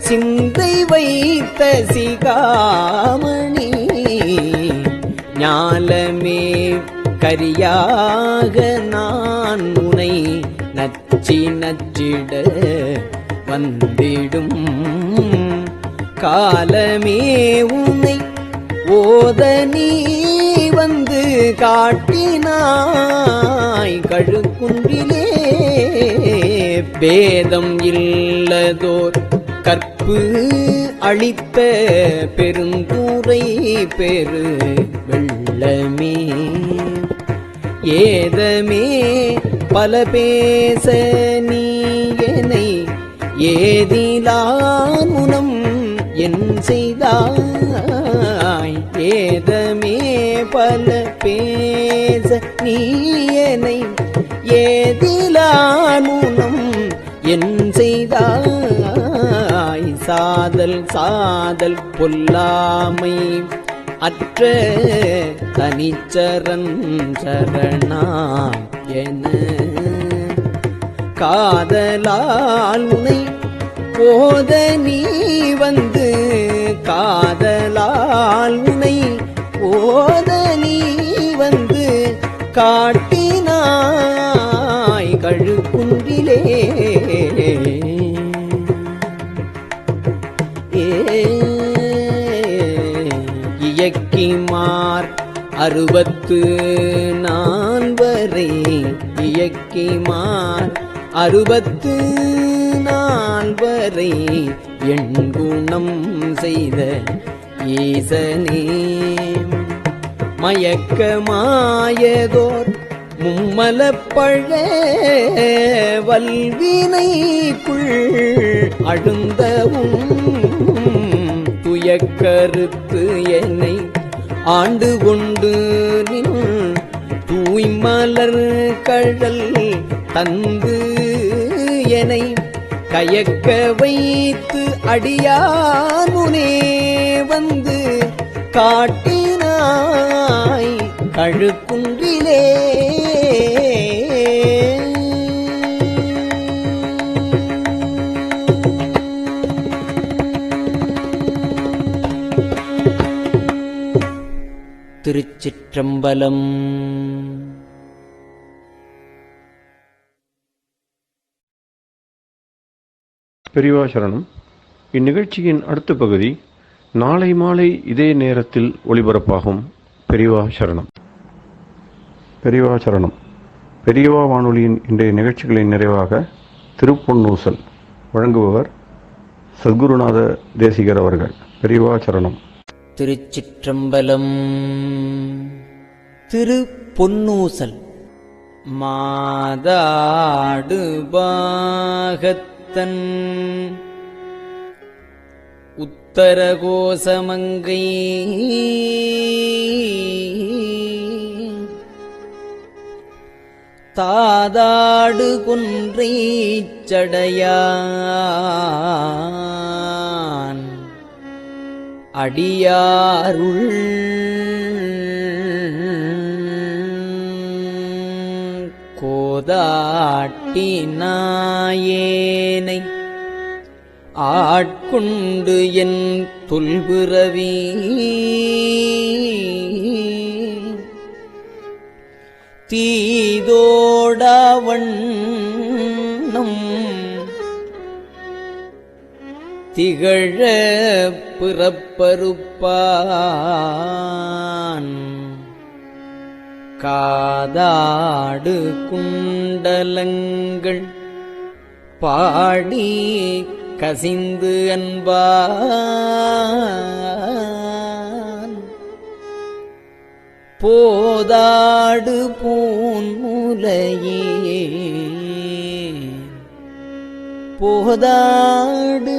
சிந்தை வைத்த சிகாமணி ஞாலமே கரியாக நான் உனை நச்சி நச்சிட வந்திடும் காலமே உன்னை ஓத நீ வந்து காட்டினாய். கழுக்குன்றிலே பேதம் இல்லதோர் கற்பு அளித்த பெருந்துரை பெரு வெள்ளமே ஏதமே பல பேச நீயனை ஏதிலான் முனம் என் செய்தாய். ஏதமே பல பேச நீயனை ஏதிலான் முனம் என் செய்தாய். சாதல் சாதல் பொல்லாமை அற்ற தனிச்சரன் சரணாம் என காதலால் உனை போத நீ வந்து காதலால் உனை போத நீ வந்து காட்டினாய். கழுக்குன்றிலே இயக்கிமார் 64 இயக்கிமார் 64 எண்குணம் செய்த ஈசனே மயக்கமாயதோர் மும்மலப்பழ வல்வினைக்குள் அழுந்தவும் துயக்கருத்து என்னை ஆண்டு கொண்டு நின் தூய்மலர் கழல் தந்து என்னை கயக்க வைத்து அடியார் முனே வந்து காட்டினாய். கழுக்குன்றிலே திருச்சிற்றம்பலம். பெரியவா சரணம். இந்நிகழ்ச்சியின் அடுத்த பகுதி நாளை மாலை இதே நேரத்தில் ஒளிபரப்பாகும். பெரியவா சரணம். பெரியவா சரணம். பெரியவா வானொலியின் இன்றைய நிகழ்ச்சிகளின் நிறைவாக திருப்பொன்னூசல் வழங்குபவர் சத்குருநாத தேசிகர் அவர்கள். பெரியவா சரணம். திருச்சிற்றம்பலம். திருப்பொன்னூசல். மாதாடு பாகத்தன் உத்தரகோசமங்கை தாதாடு குன்றை சடையான் அடியாருள் போதாட்டினாயேனை ஆட்கொண்டு என் தொல்பிறவி தீதோடவண்ணம் திகழ பிறப்பறுப்பான் காதாடு குண்டலங்கள் பாடி கசிந்து அன்பான் போதாடு பூன்முலையே போதாடு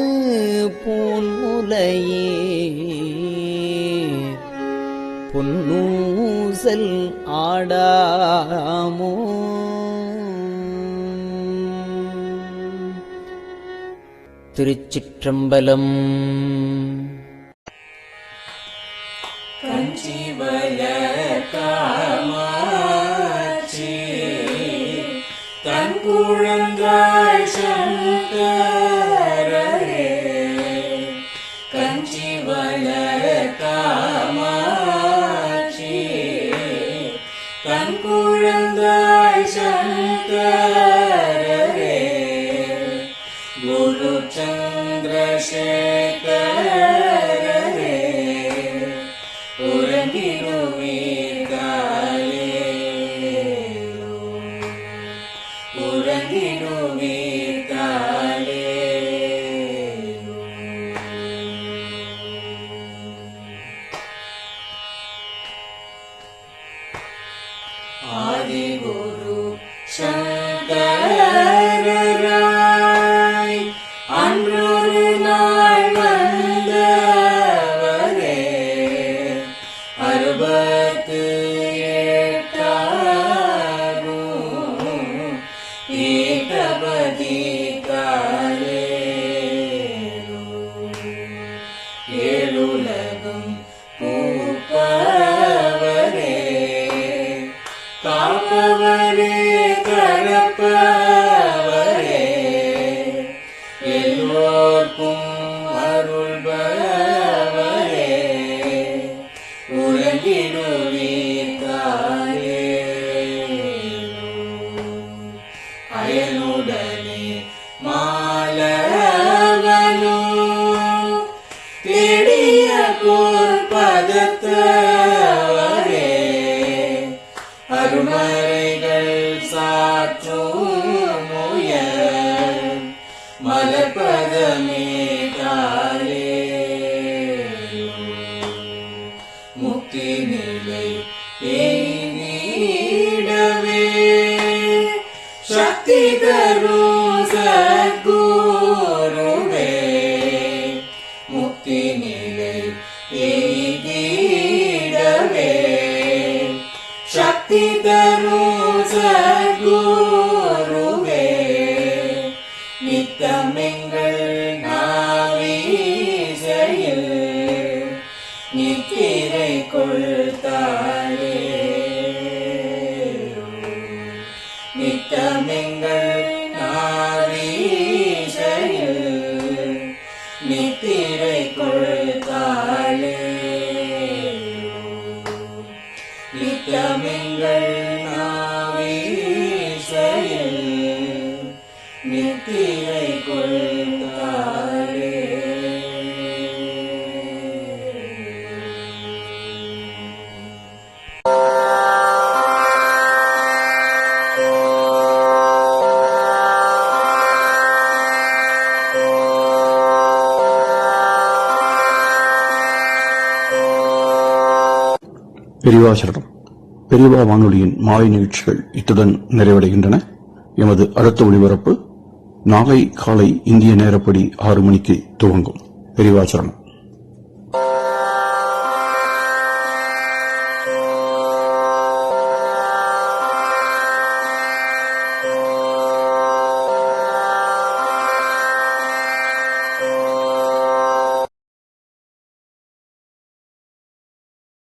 பூன்முலையே பொன்னூசல் ஆடாமோ திருச்சிற்றம்பலம். கஞ்சிவய காமாட்சி தன் குழந்தாய் சங்கரரே கஞ்சிவய காமாட்சி தன் குழந்தாய் சங்கரரே குரு சந்திரசேகரரே ஆதிகுரு சங்கரராய் அன்றொரு நாள் வந்தவரே அறுபத்து எட்டாகும் ஏகபதி காலே ஏழுலகும் பூப்பவரே காப்பவரே கரப்பவரே எல்லோர்க்கும் அருள்பவரே உறங்கிடுவீர்காலே அயனுடனே மாலவனோ தேடிய பொற்பதத்தவரே அருமறைகள் சாற்றும் முயல் மலர்பதமே காலே முக்தி நிலை எய்திடவே சக்தி தரும் சத்குருவே முக்தி நிலை எய்திடவே சக்தி தரும் சத்குருவே நித்தமெங்கள் நாவீசையில் நித்திரை கொள்தாளே நித்தமெங்கள் நாவீசையில் நித்திரை கொள்தாளே நித்தமெங்கள் நாவீசையில் நித்திரை கொள்தாளே. பெரியவாசரணம். பெரியவா வானொலியின் மாலை நிகழ்ச்சிகள் இத்துடன் நிறைவடைகின்றன. எமது அடுத்த ஒளிபரப்பு நாளை காலை இந்திய நேரப்படி 6 மணிக்கு துவங்கும். பெரியவாசரணம்.